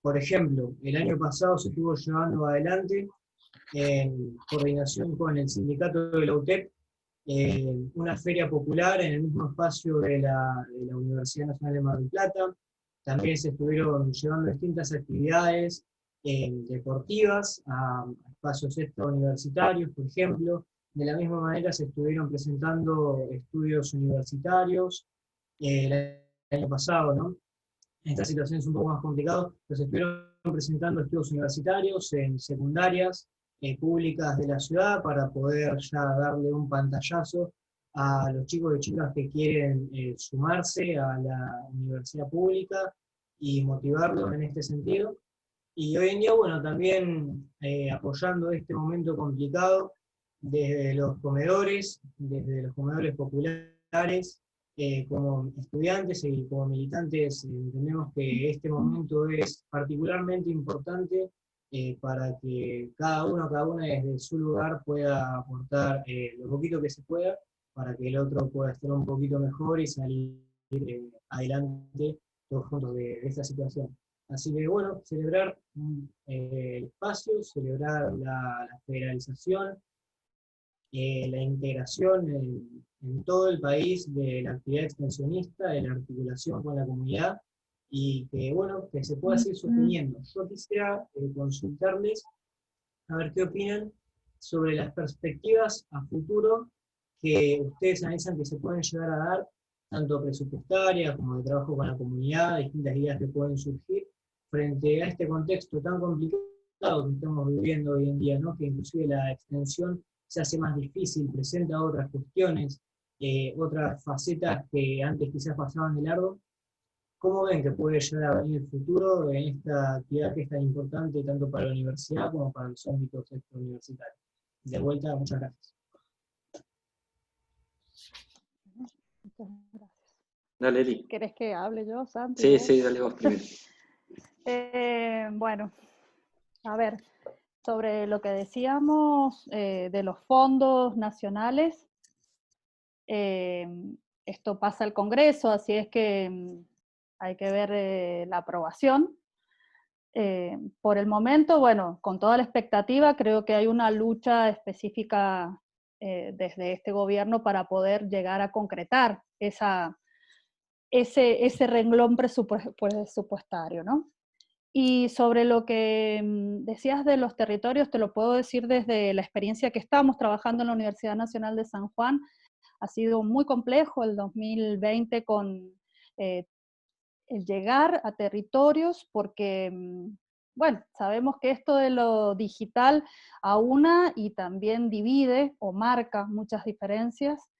[SPEAKER 4] Por ejemplo, el año pasado se estuvo llevando adelante, en coordinación con el sindicato de la UTEP, una feria popular en el mismo espacio de la Universidad Nacional de Mar del Plata. También se estuvieron llevando distintas actividades deportivas a espacios extrauniversitarios, por ejemplo. De la misma manera se estuvieron presentando estudios universitarios el año pasado, ¿no? Esta situación es un poco más complicada, pero se estuvieron presentando estudios universitarios en secundarias públicas de la ciudad para poder ya darle un pantallazo a los chicos y chicas que quieren sumarse a la universidad pública y motivarlos en este sentido. Y hoy en día, bueno, también apoyando este momento complicado desde los comedores populares, como estudiantes y como militantes, entendemos que este momento es particularmente importante para que cada una desde su lugar pueda aportar lo poquito que se pueda, para que el otro pueda estar un poquito mejor y salir adelante todos juntos de esta situación. Así que bueno, celebrar el espacio, celebrar la federalización, la integración en todo el país de la actividad extensionista, de la articulación con la comunidad, y que bueno, que se pueda seguir sosteniendo. Yo quisiera consultarles a ver qué opinan sobre las perspectivas a futuro que ustedes analizan que se pueden llegar a dar, tanto presupuestarias como de trabajo con la comunidad, distintas ideas que pueden surgir frente a este contexto tan complicado que estamos viviendo hoy en día, ¿no? Que inclusive la extensión se hace más difícil, presenta otras cuestiones, otras facetas que antes quizás pasaban de largo. ¿Cómo ven que puede llegar a venir el futuro en esta actividad que es tan importante tanto para la universidad como para los ámbitos extrauniversitarios? De vuelta, muchas gracias.
[SPEAKER 3] Muchas gracias.
[SPEAKER 2] Dale, Eli.
[SPEAKER 3] ¿Querés que hable yo, Santi?
[SPEAKER 2] Sí, sí, dale vos primero.
[SPEAKER 3] Bueno, a ver, sobre lo que decíamos de los fondos nacionales, esto pasa al Congreso, así es que hay que ver la aprobación. Por el momento, bueno, con toda la expectativa, creo que hay una lucha específica desde este gobierno para poder llegar a concretar ese renglón presupuestario, ¿no? Y sobre lo que decías de los territorios, te lo puedo decir desde la experiencia que estamos trabajando en la Universidad Nacional de San Juan. Ha sido muy complejo el 2020 con el llegar a territorios porque, bueno, sabemos que esto de lo digital aúna y también divide o marca muchas diferencias.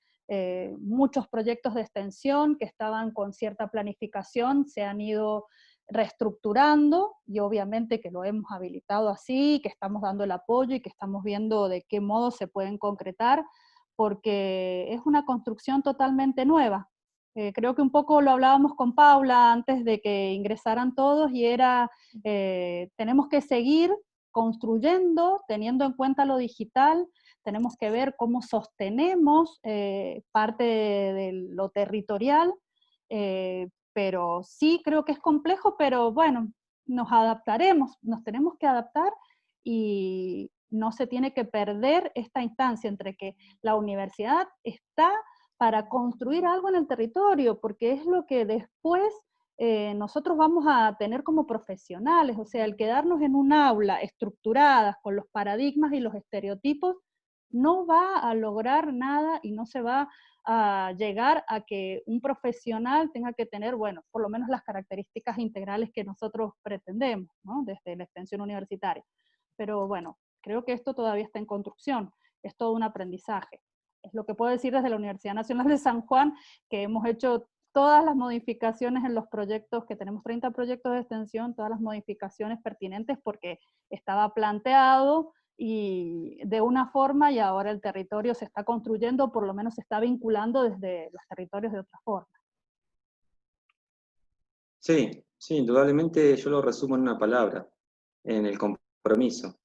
[SPEAKER 3] Muchos proyectos de extensión que estaban con cierta planificación se han ido reestructurando y obviamente que lo hemos habilitado así, que estamos dando el apoyo y que estamos viendo de qué modo se pueden concretar, porque es una construcción totalmente nueva. Creo que un poco lo hablábamos con Paula antes de que ingresaran todos y era, tenemos que seguir construyendo, teniendo en cuenta lo digital, tenemos que ver cómo sostenemos parte de lo territorial, pero sí creo que es complejo, pero bueno, nos adaptaremos, nos tenemos que adaptar y no se tiene que perder esta instancia entre que la universidad está para construir algo en el territorio, porque es lo que después nosotros vamos a tener como profesionales, o sea, el quedarnos en un aula estructuradas con los paradigmas y los estereotipos no va a lograr nada y no se va a llegar a que un profesional tenga que tener, bueno, por lo menos las características integrales que nosotros pretendemos, ¿no? Desde la extensión universitaria. Pero bueno, creo que esto todavía está en construcción, es todo un aprendizaje. Es lo que puedo decir desde la Universidad Nacional de San Juan, que hemos hecho todas las modificaciones en los proyectos, que tenemos 30 proyectos de extensión, todas las modificaciones pertinentes porque estaba planteado y de una forma y ahora el territorio se está construyendo, por lo menos se está vinculando desde los territorios de otra forma.
[SPEAKER 2] Sí, sí, indudablemente yo lo resumo en una palabra, en el compromiso.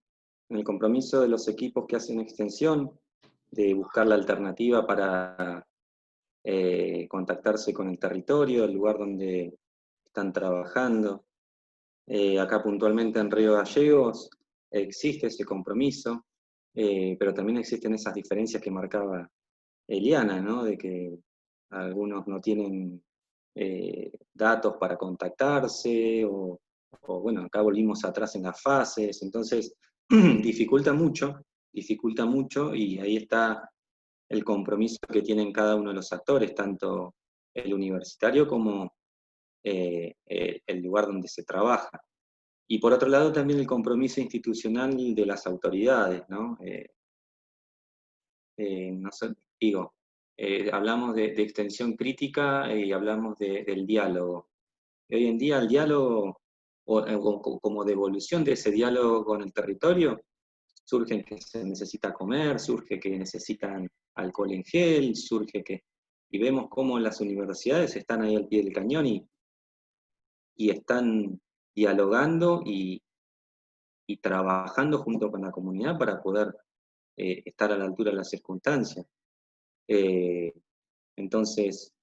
[SPEAKER 2] En el compromiso de los equipos que hacen extensión, de buscar la alternativa para contactarse con el territorio, el lugar donde están trabajando. Acá puntualmente en Río Gallegos existe ese compromiso, pero también existen esas diferencias que marcaba Eliana, ¿no? De que algunos no tienen datos para contactarse, o bueno, acá volvimos atrás en las fases, entonces dificulta mucho, y ahí está el compromiso que tienen cada uno de los actores, tanto el universitario como el lugar donde se trabaja. Y por otro lado también el compromiso institucional de las autoridades, ¿no? No sé, digo, hablamos de extensión crítica y hablamos del diálogo. Y hoy en día el diálogo, como devolución de ese diálogo con el territorio, surge que se necesita comer, surge que necesitan alcohol en gel, y vemos cómo las universidades están ahí al pie del cañón y están dialogando y trabajando junto con la comunidad para poder estar a la altura de las circunstancias. Entonces,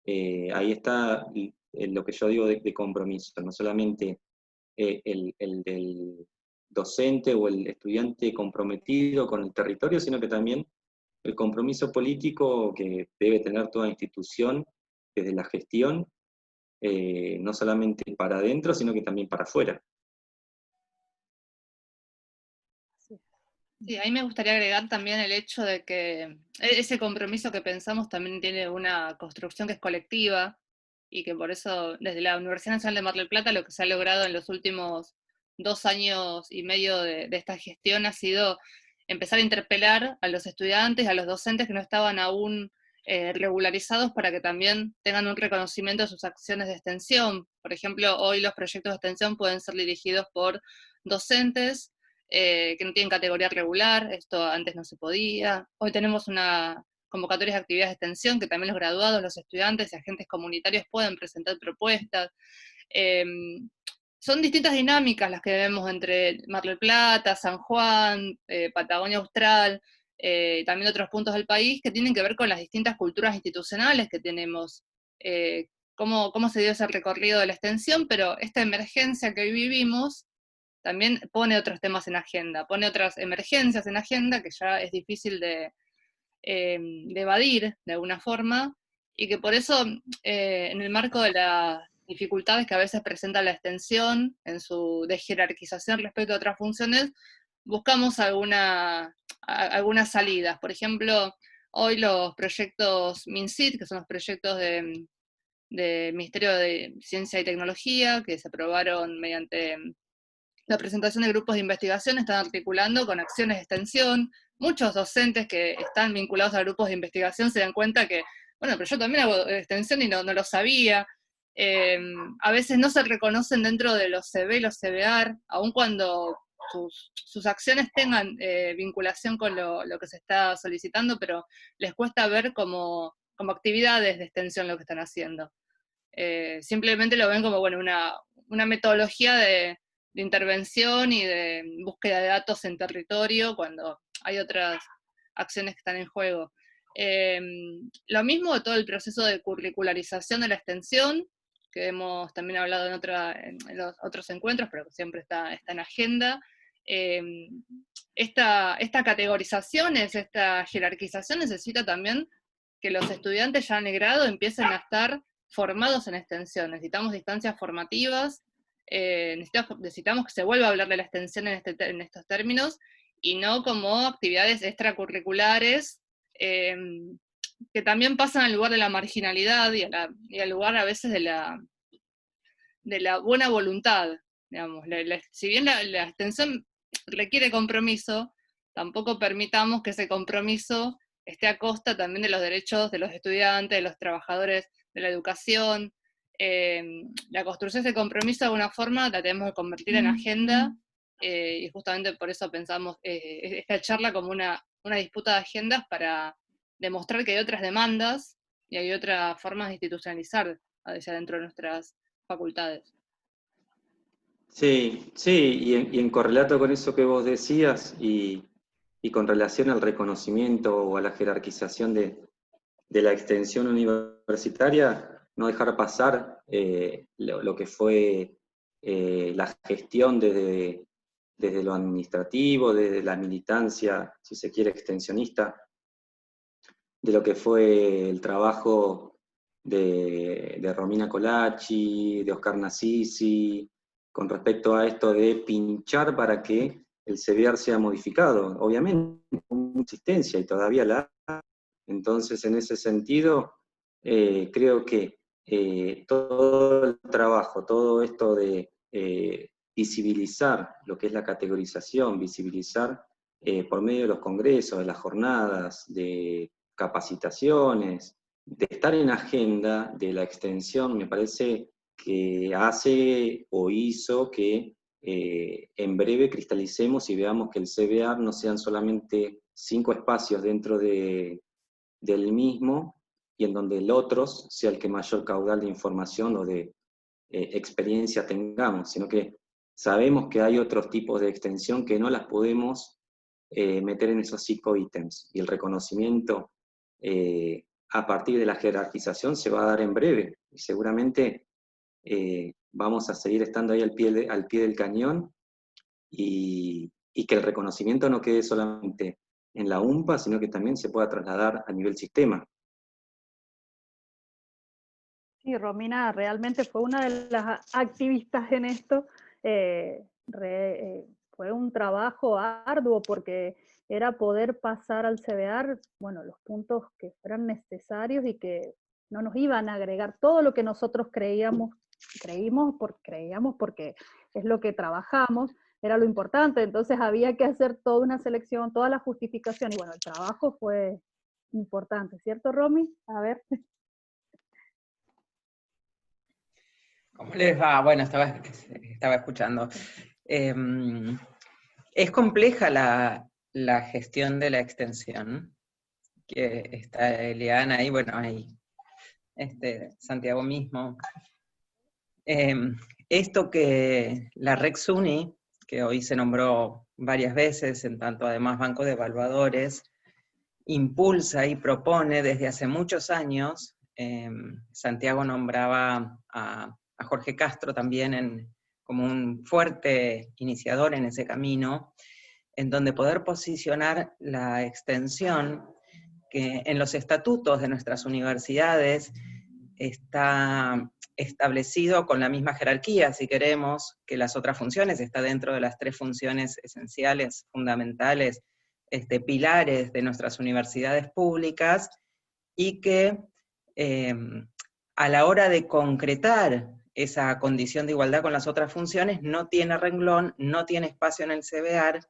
[SPEAKER 2] ahí está lo que yo digo de compromiso, no solamente el del docente o el estudiante comprometido con el territorio, sino que también el compromiso político que debe tener toda institución desde la gestión, no solamente para adentro, sino que también para afuera.
[SPEAKER 1] Sí, ahí me gustaría agregar también el hecho de que ese compromiso que pensamos también tiene una construcción que es colectiva, y que por eso desde la Universidad Nacional de Mar del Plata lo que se ha logrado en los últimos 2 años y medio de esta gestión ha sido empezar a interpelar a los estudiantes, a los docentes que no estaban aún regularizados, para que también tengan un reconocimiento de sus acciones de extensión. Por ejemplo, hoy los proyectos de extensión pueden ser dirigidos por docentes que no tienen categoría regular, esto antes no se podía. Hoy tenemos una convocatoria de actividades de extensión que también los graduados, los estudiantes y agentes comunitarios pueden presentar propuestas. Son distintas dinámicas las que vemos entre Mar del Plata, San Juan, Patagonia Austral, también otros puntos del país, que tienen que ver con las distintas culturas institucionales que tenemos, cómo se dio ese recorrido de la extensión, pero esta emergencia que hoy vivimos también pone otros temas en agenda, pone otras emergencias en agenda que ya es difícil de evadir de alguna forma, y que por eso en el marco de las dificultades que a veces presenta la extensión en su desjerarquización respecto a otras funciones, buscamos algunas salidas. Por ejemplo, hoy los proyectos MinCit, que son los proyectos del Ministerio de Ciencia y Tecnología, que se aprobaron mediante la presentación de grupos de investigación, están articulando con acciones de extensión. Muchos docentes que están vinculados a grupos de investigación se dan cuenta que, bueno, pero yo también hago extensión y no lo sabía. A veces no se reconocen dentro de los CB y los CBAR, aun cuando sus acciones tengan vinculación con lo que se está solicitando, pero les cuesta ver como actividades de extensión lo que están haciendo. Simplemente lo ven como, bueno, una metodología de intervención y de búsqueda de datos en territorio cuando hay otras acciones que están en juego. Lo mismo de todo el proceso de curricularización de la extensión, que hemos también hablado en los otros encuentros, pero que siempre está en agenda. Esta categorización, esta jerarquización necesita también que los estudiantes ya en el grado empiecen a estar formados en extensión. Necesitamos distancias formativas, necesitamos que se vuelva a hablar de la extensión en estos términos, y no como actividades extracurriculares que también pasan al lugar de la marginalidad y al lugar a veces de la buena voluntad. Digamos. Si bien la extensión requiere compromiso, tampoco permitamos que ese compromiso esté a costa también de los derechos de los estudiantes, de los trabajadores de la educación. La construcción de ese compromiso de alguna forma la tenemos que convertir en agenda, y justamente por eso pensamos esta charla como una disputa de agendas para demostrar que hay otras demandas y hay otras formas de institucionalizar hacia dentro de nuestras facultades.
[SPEAKER 2] Sí, y en correlato con eso que vos decías, y con relación al reconocimiento o a la jerarquización de la extensión universitaria, no dejar pasar lo que fue la gestión desde lo administrativo, desde la militancia, si se quiere, extensionista, de lo que fue el trabajo de Romina Colachi, de Oscar Nassisi, con respecto a esto de pinchar para que el CBR sea modificado. Obviamente, con insistencia, y todavía la hay. Entonces, en ese sentido, creo que todo el trabajo, todo esto de visibilizar lo que es la categorización, visibilizar por medio de los congresos, de las jornadas, de capacitaciones, de estar en agenda de la extensión, me parece que hace o hizo que en breve cristalicemos y veamos que el CBR no sean solamente 5 espacios dentro del mismo, y en donde el otros sea el que mayor caudal de información o de experiencia tengamos, sino que sabemos que hay otros tipos de extensión que no las podemos meter en esos 5 ítems, y el reconocimiento a partir de la jerarquización se va a dar en breve, y seguramente vamos a seguir estando ahí al pie del cañón, y que el reconocimiento no quede solamente en la UMPA, sino que también se pueda trasladar a nivel sistema.
[SPEAKER 3] Sí, Romina realmente fue una de las activistas en esto. Fue un trabajo arduo porque era poder pasar al CBR, bueno, los puntos que fueran necesarios y que no nos iban a agregar todo lo que nosotros creíamos porque es lo que trabajamos, era lo importante. Entonces había que hacer toda una selección, toda la justificación, y bueno, el trabajo fue importante, ¿cierto, Romy? A ver.
[SPEAKER 5] ¿Cómo les va? Bueno, estaba escuchando. Es compleja la gestión de la extensión, que está Eliana ahí, bueno, ahí, Santiago mismo. Esto que la REC-SUNY, que hoy se nombró varias veces, en tanto además Banco de Evaluadores, impulsa y propone desde hace muchos años. Santiago nombraba a Jorge Castro también como un fuerte iniciador en ese camino, en donde poder posicionar la extensión, que en los estatutos de nuestras universidades está establecido con la misma jerarquía, si queremos, que las otras funciones, está dentro de las 3 funciones esenciales, fundamentales, pilares de nuestras universidades públicas, y que a la hora de concretar esa condición de igualdad con las otras funciones, no tiene renglón, no tiene espacio en el CBAR,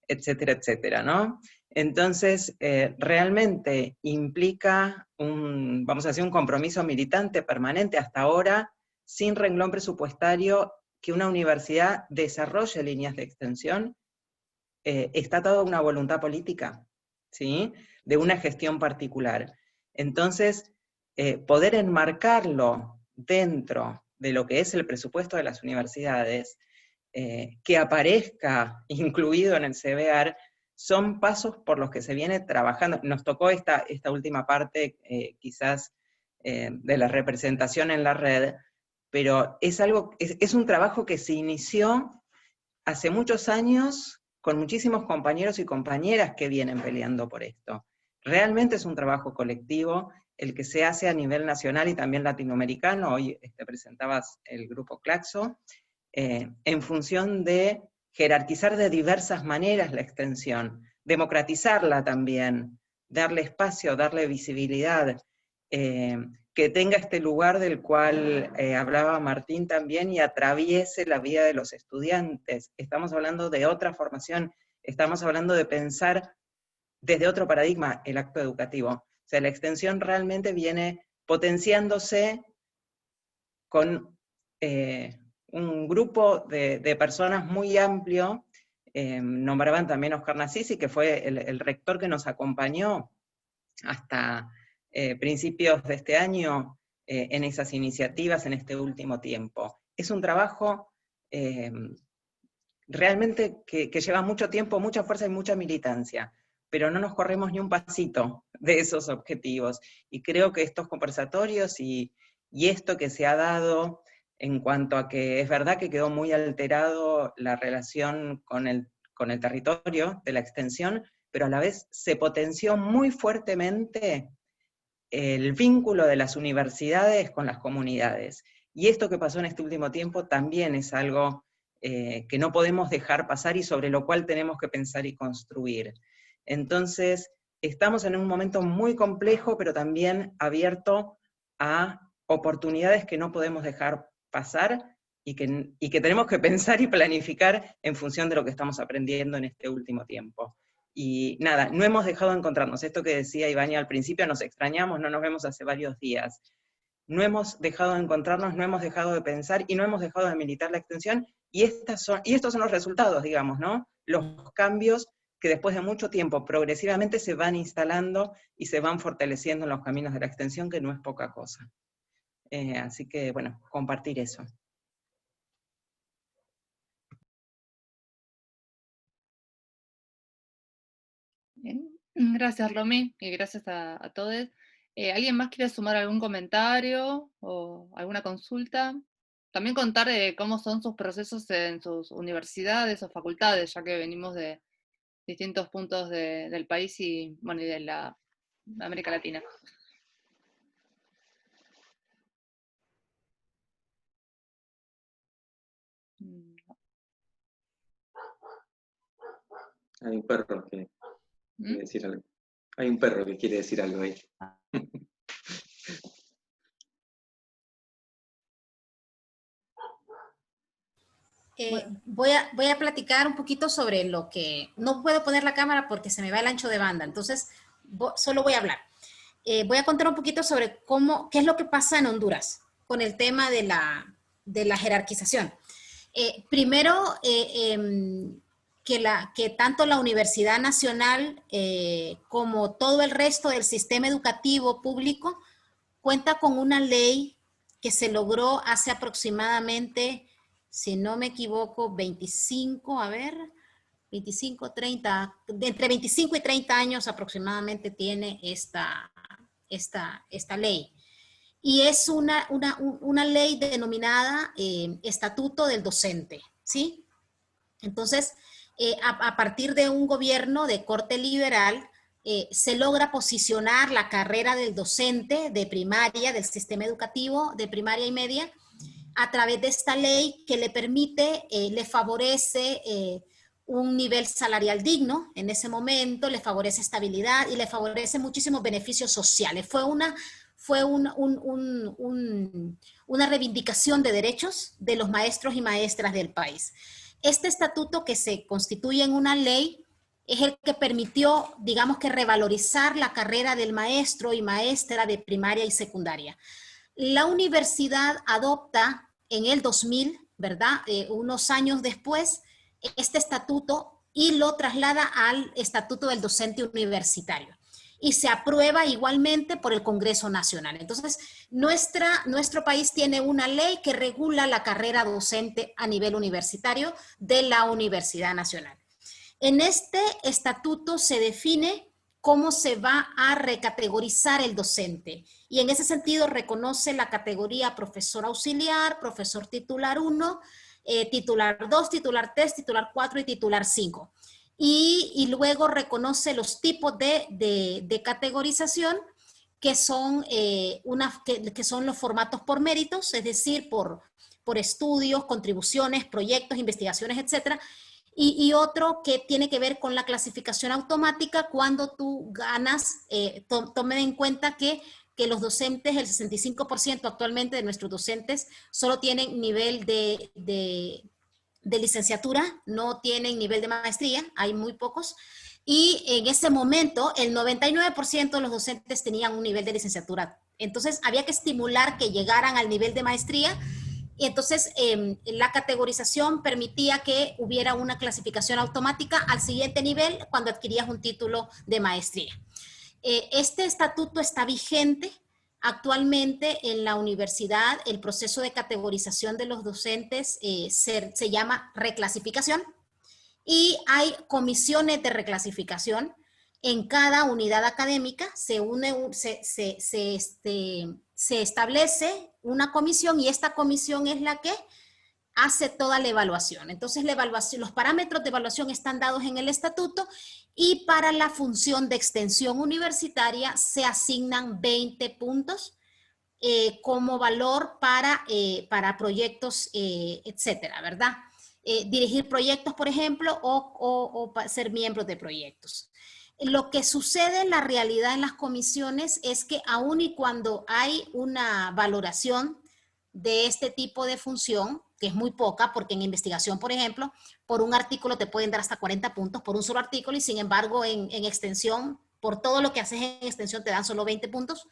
[SPEAKER 5] etcétera, etcétera, ¿no? Entonces, realmente implica vamos a decir, un compromiso militante permanente hasta ahora, sin renglón presupuestario, que una universidad desarrolle líneas de extensión, está atado a una voluntad política, ¿sí? De una gestión particular. Entonces, poder enmarcarlo dentro de lo que es el presupuesto de las universidades, que aparezca incluido en el CBAR, son pasos por los que se viene trabajando. Nos tocó esta última parte, quizás, de la representación en la red, pero es un trabajo que se inició hace muchos años con muchísimos compañeros y compañeras que vienen peleando por esto. Realmente es un trabajo colectivo, el que se hace a nivel nacional y también latinoamericano. Hoy presentabas el grupo Claxo, en función de jerarquizar de diversas maneras la extensión, democratizarla también, darle espacio, darle visibilidad, que tenga este lugar del cual hablaba Martín también y atraviese la vida de los estudiantes. Estamos hablando de otra formación, estamos hablando de pensar desde otro paradigma el acto educativo. O sea, la extensión realmente viene potenciándose con un grupo de personas muy amplio. Nombraban también a Oscar Nasisi, que fue el rector que nos acompañó hasta principios de este año en esas iniciativas en este último tiempo. Es un trabajo realmente que lleva mucho tiempo, mucha fuerza y mucha militancia, pero no nos corremos ni un pasito de esos objetivos. Y creo que estos conversatorios y esto que se ha dado en cuanto a que es verdad que quedó muy alterado la relación con el territorio de la extensión, pero a la vez se potenció muy fuertemente el vínculo de las universidades con las comunidades. Y esto que pasó en este último tiempo también es algo que no podemos dejar pasar y sobre lo cual tenemos que pensar y construir. Entonces, estamos en un momento muy complejo, pero también abierto a oportunidades que no podemos dejar pasar y que tenemos que pensar y planificar en función de lo que estamos aprendiendo en este último tiempo. Y nada, no hemos dejado de encontrarnos. Esto que decía Ivania al principio, nos extrañamos, no nos vemos hace varios días. No hemos dejado de encontrarnos, no hemos dejado de pensar y no hemos dejado de militar la extensión. Y estos son los resultados, digamos, ¿no? Los cambios que después de mucho tiempo progresivamente se van instalando y se van fortaleciendo en los caminos de la extensión, que no es poca cosa. Así que, bueno, compartir eso.
[SPEAKER 1] Bien. Gracias, Romy, y gracias a todos. ¿Alguien más quiere sumar algún comentario o alguna consulta? También contar cómo son sus procesos en sus universidades o facultades, ya que venimos de distintos puntos del país y, bueno, y de la América Latina.
[SPEAKER 2] Hay un perro que quiere decir algo. Hay un perro que quiere decir algo ahí.
[SPEAKER 6] Voy a platicar un poquito sobre lo que... No puedo poner la cámara porque se me va el ancho de banda, entonces solo voy a hablar. Voy a contar un poquito sobre qué es lo que pasa en Honduras con el tema de la jerarquización. Primero, que tanto la Universidad Nacional como todo el resto del sistema educativo público cuenta con una ley que se logró hace aproximadamente, si no me equivoco, 25, entre 25 y 30 años aproximadamente tiene esta ley. y es una ley denominada Estatuto del Docente, ¿sí? Entonces, a partir de un gobierno de corte liberal, se logra posicionar la carrera del docente de primaria, del sistema educativo de primaria y media, a través de esta ley que le permite, le favorece un nivel salarial digno en ese momento, le favorece estabilidad y le favorece muchísimos beneficios sociales. Fue una reivindicación de derechos de los maestros y maestras del país. Este estatuto, que se constituye en una ley, es el que permitió, digamos, que revalorizar la carrera del maestro y maestra de primaria y secundaria. La universidad adopta en el 2000, ¿verdad? Unos años después, este estatuto y lo traslada al Estatuto del Docente Universitario. Y se aprueba igualmente por el Congreso Nacional. Entonces, nuestro país tiene una ley que regula la carrera docente a nivel universitario de la Universidad Nacional. En este estatuto se define cómo se va a recategorizar el docente. Y en ese sentido reconoce la categoría profesor auxiliar, profesor titular 1, titular 2, titular 3, titular 4 y titular 5. Y luego reconoce los tipos de categorización que son, que son los formatos por méritos, es decir, por estudios, contribuciones, proyectos, investigaciones, etcétera. Y otro que tiene que ver con la clasificación automática cuando tú ganas, tomen en cuenta que los docentes, el 65% actualmente de nuestros docentes solo tienen nivel de licenciatura, no tienen nivel de maestría, hay muy pocos. Y en ese momento el 99% de los docentes tenían un nivel de licenciatura. Entonces había que estimular que llegaran al nivel de maestría. Y entonces la categorización permitía que hubiera una clasificación automática al siguiente nivel cuando adquirías un título de maestría. Este estatuto está vigente actualmente en la universidad. El proceso de categorización de los docentes se llama reclasificación y hay comisiones de reclasificación en cada unidad académica. Se establece una comisión y esta comisión es la que hace toda la evaluación. Entonces la evaluación, los parámetros de evaluación están dados en el estatuto y para la función de extensión universitaria se asignan 20 puntos como valor para proyectos, etcétera, ¿verdad? Dirigir proyectos, por ejemplo, o ser miembros de proyectos. Lo que sucede en la realidad en las comisiones es que aun y cuando hay una valoración de este tipo de función, que es muy poca, porque en investigación, por ejemplo, por un artículo te pueden dar hasta 40 puntos por un solo artículo y sin embargo en extensión, por todo lo que haces en extensión te dan solo 20 puntos.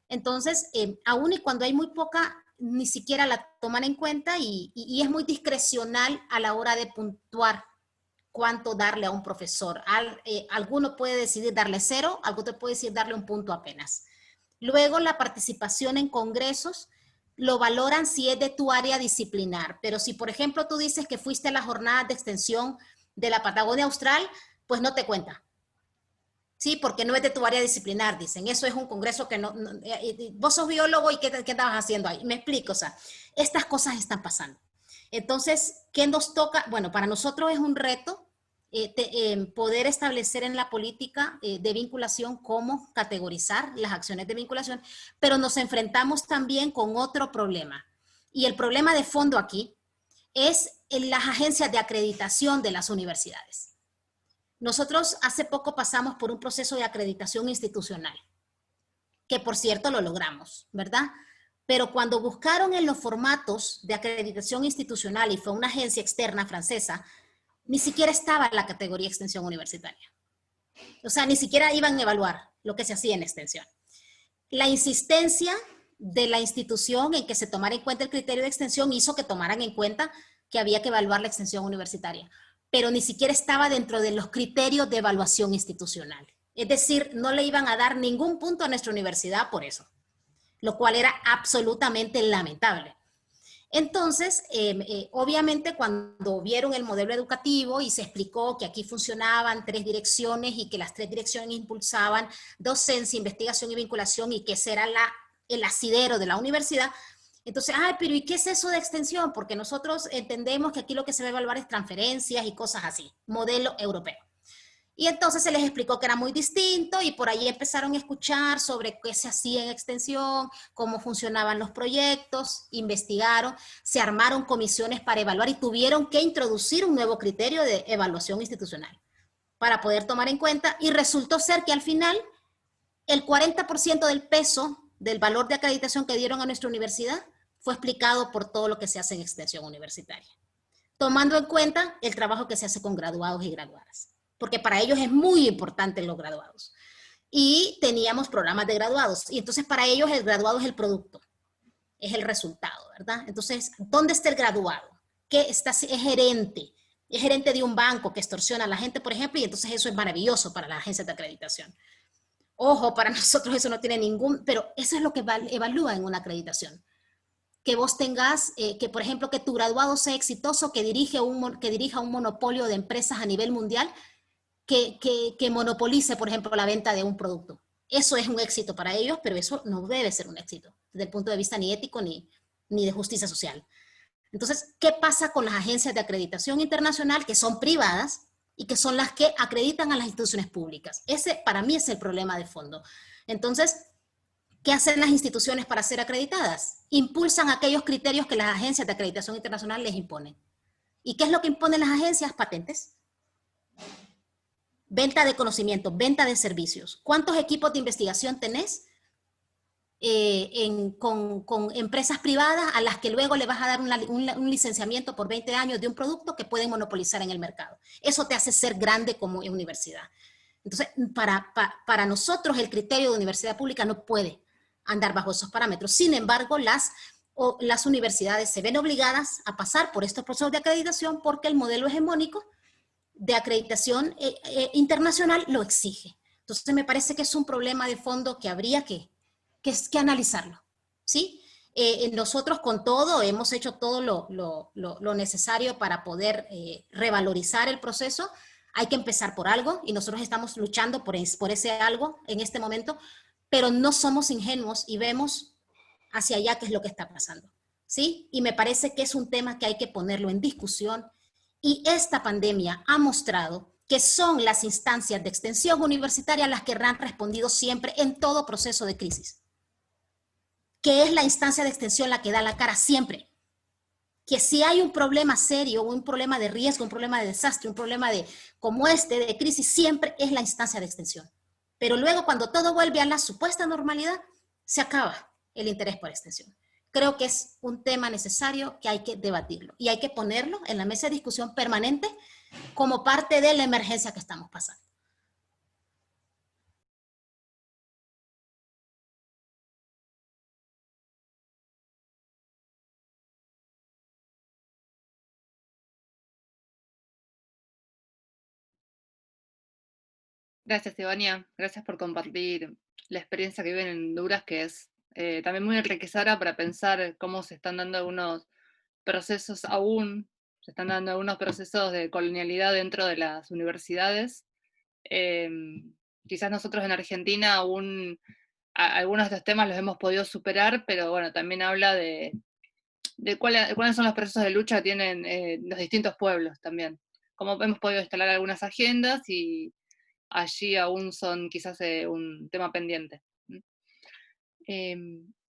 [SPEAKER 6] Entonces, aun y cuando hay muy poca, ni siquiera la toman en cuenta y es muy discrecional a la hora de puntuar cuánto darle a un profesor. Alguno puede decidir darle 0, alguno puede decidir darle un punto apenas. Luego la participación en congresos lo valoran si es de tu área disciplinar, pero si por ejemplo tú dices que fuiste a la jornada de extensión de la Patagonia Austral, pues no te cuenta. Sí, porque no es de tu área disciplinar, dicen. Eso es un congreso que no vos sos biólogo y ¿qué estabas haciendo ahí? Me explico, o sea, estas cosas están pasando. Entonces, ¿qué nos toca? Bueno, para nosotros es un reto poder establecer en la política de vinculación cómo categorizar las acciones de vinculación, pero nos enfrentamos también con otro problema. Y el problema de fondo aquí es en las agencias de acreditación de las universidades. Nosotros hace poco pasamos por un proceso de acreditación institucional, que por cierto lo logramos, ¿verdad? Pero cuando buscaron en los formatos de acreditación institucional, y fue una agencia externa francesa, ni siquiera estaba en la categoría extensión universitaria. O sea, ni siquiera iban a evaluar lo que se hacía en extensión. La insistencia de la institución en que se tomara en cuenta el criterio de extensión hizo que tomaran en cuenta que había que evaluar la extensión universitaria, pero ni siquiera estaba dentro de los criterios de evaluación institucional. Es decir, no le iban a dar ningún punto a nuestra universidad por eso, lo cual era absolutamente lamentable. Entonces, obviamente cuando vieron el modelo educativo y se explicó que aquí funcionaban 3 direcciones y que las 3 direcciones impulsaban docencia, investigación y vinculación y que esa era el asidero de la universidad. Entonces, ay, pero ¿y qué es eso de extensión? Porque nosotros entendemos que aquí lo que se va a evaluar es transferencias y cosas así, modelo europeo. Y entonces se les explicó que era muy distinto y por ahí empezaron a escuchar sobre qué se hacía en extensión, cómo funcionaban los proyectos, investigaron, se armaron comisiones para evaluar y tuvieron que introducir un nuevo criterio de evaluación institucional para poder tomar en cuenta, y resultó ser que al final el 40% del peso del valor de acreditación que dieron a nuestra universidad fue explicado por todo lo que se hace en extensión universitaria, tomando en cuenta el trabajo que se hace con graduados y graduadas, porque para ellos es muy importante los graduados. Y teníamos programas de graduados, y entonces para ellos el graduado es el producto, es el resultado, ¿verdad? Entonces, ¿dónde está el graduado? ¿Qué está? Es gerente de un banco que extorsiona a la gente, por ejemplo, y entonces eso es maravilloso para las agencias de acreditación. Ojo, para nosotros eso no tiene ningún, pero eso es lo que evalúa en una acreditación. Que vos tengas, que por ejemplo, que tu graduado sea exitoso, que dirija un monopolio de empresas a nivel mundial, que monopolice, por ejemplo, la venta de un producto. Eso es un éxito para ellos, pero eso no debe ser un éxito, desde el punto de vista ni ético ni de justicia social. Entonces, ¿qué pasa con las agencias de acreditación internacional que son privadas y que son las que acreditan a las instituciones públicas? Ese, para mí, es el problema de fondo. Entonces, ¿qué hacen las instituciones para ser acreditadas? Impulsan aquellos criterios que las agencias de acreditación internacional les imponen. ¿Y qué es lo que imponen las agencias? Patentes. Venta de conocimiento, venta de servicios. ¿Cuántos equipos de investigación tenés con empresas privadas a las que luego le vas a dar un licenciamiento por 20 años de un producto que pueden monopolizar en el mercado? Eso te hace ser grande como universidad. Entonces, para nosotros el criterio de universidad pública no puede andar bajo esos parámetros. Sin embargo, las universidades se ven obligadas a pasar por estos procesos de acreditación porque el modelo hegemónico de acreditación internacional lo exige. Entonces, me parece que es un problema de fondo que habría que analizarlo, ¿sí? Nosotros con todo hemos hecho todo lo necesario para poder revalorizar el proceso. Hay que empezar por algo y nosotros estamos luchando por ese algo en este momento, pero no somos ingenuos y vemos hacia allá qué es lo que está pasando, ¿sí? Y me parece que es un tema que hay que ponerlo en discusión, y esta pandemia ha mostrado que son las instancias de extensión universitaria las que han respondido siempre en todo proceso de crisis. Que es la instancia de extensión la que da la cara siempre. Que si hay un problema serio, un problema de riesgo, un problema de desastre, un problema como de crisis, siempre es la instancia de extensión. Pero luego cuando todo vuelve a la supuesta normalidad, se acaba el interés por extensión. Creo que es un tema necesario que hay que debatirlo y hay que ponerlo en la mesa de discusión permanente como parte de la emergencia que estamos pasando.
[SPEAKER 1] Gracias, Ivania. Gracias por compartir la experiencia que viven en Honduras, que es también muy enriquecedora para pensar cómo se están dando algunos procesos se están dando algunos procesos de colonialidad dentro de las universidades. Quizás nosotros en Argentina algunos de estos temas los hemos podido superar, pero bueno, también habla de cuáles son los procesos de lucha que tienen los distintos pueblos también. Cómo hemos podido instalar algunas agendas y allí aún son quizás un tema pendiente.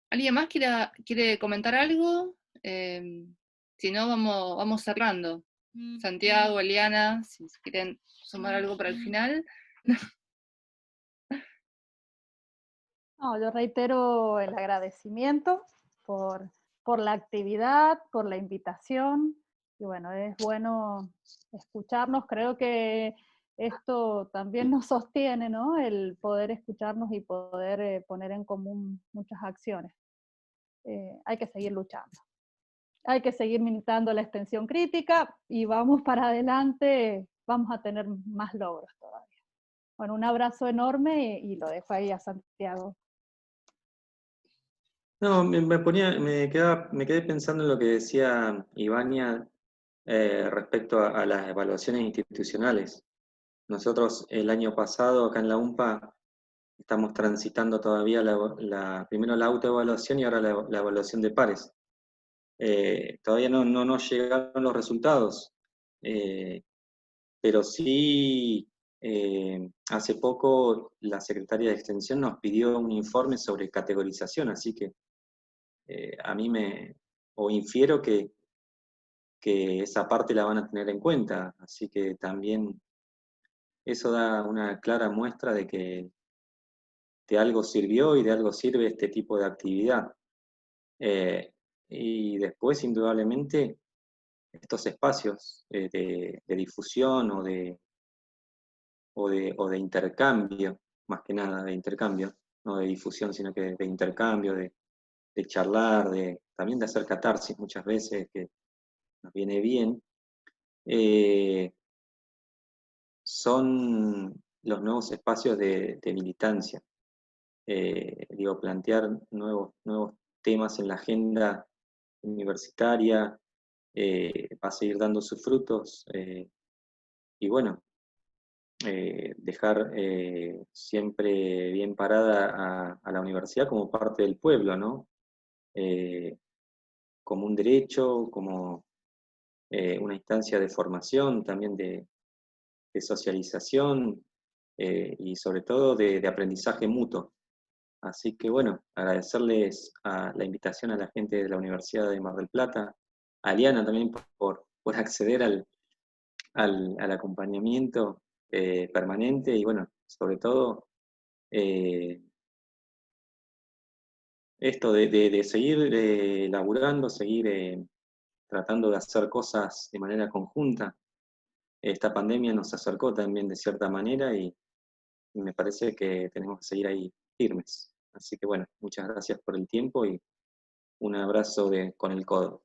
[SPEAKER 1] ¿Alguien más quiere comentar algo? Si no, vamos cerrando. Santiago, Eliana, si quieren sumar algo para el final.
[SPEAKER 3] No, yo reitero el agradecimiento por la actividad, por la invitación, y bueno, es bueno escucharnos. Creo que esto también nos sostiene, ¿no? El poder escucharnos y poder poner en común muchas acciones. Hay que seguir luchando. Hay que seguir militando la extensión crítica y vamos para adelante, vamos a tener más logros todavía. Bueno, un abrazo enorme y lo dejo ahí a Santiago.
[SPEAKER 2] No, me quedé pensando en lo que decía Ivania respecto a las evaluaciones institucionales. Nosotros el año pasado acá en la UMPA estamos transitando todavía primero la autoevaluación y ahora la evaluación de pares. Todavía no nos llegaron los resultados, pero sí, hace poco la Secretaría de Extensión nos pidió un informe sobre categorización, así que a mí o infiero que esa parte la van a tener en cuenta, así que también eso da una clara muestra de que de algo sirvió y de algo sirve este tipo de actividad. Y después, indudablemente, estos espacios de difusión o de intercambio, más que nada de intercambio, no de difusión, sino que de intercambio, de charlar, también de hacer catarsis muchas veces, que nos viene bien, son los nuevos espacios de militancia. Plantear nuevos temas en la agenda universitaria va a seguir dando sus frutos, y bueno, dejar siempre bien parada a la universidad como parte del pueblo, ¿no? Como un derecho, como una instancia de formación, también de socialización, y sobre todo de aprendizaje mutuo. Así que bueno, agradecerles a la invitación a la gente de la Universidad de Mar del Plata, a Liana también por acceder al acompañamiento permanente, y bueno, sobre todo esto de seguir laburando, seguir tratando de hacer cosas de manera conjunta. Esta pandemia nos acercó también de cierta manera, y me parece que tenemos que seguir ahí firmes. Así que bueno, muchas gracias por el tiempo y un abrazo con el codo.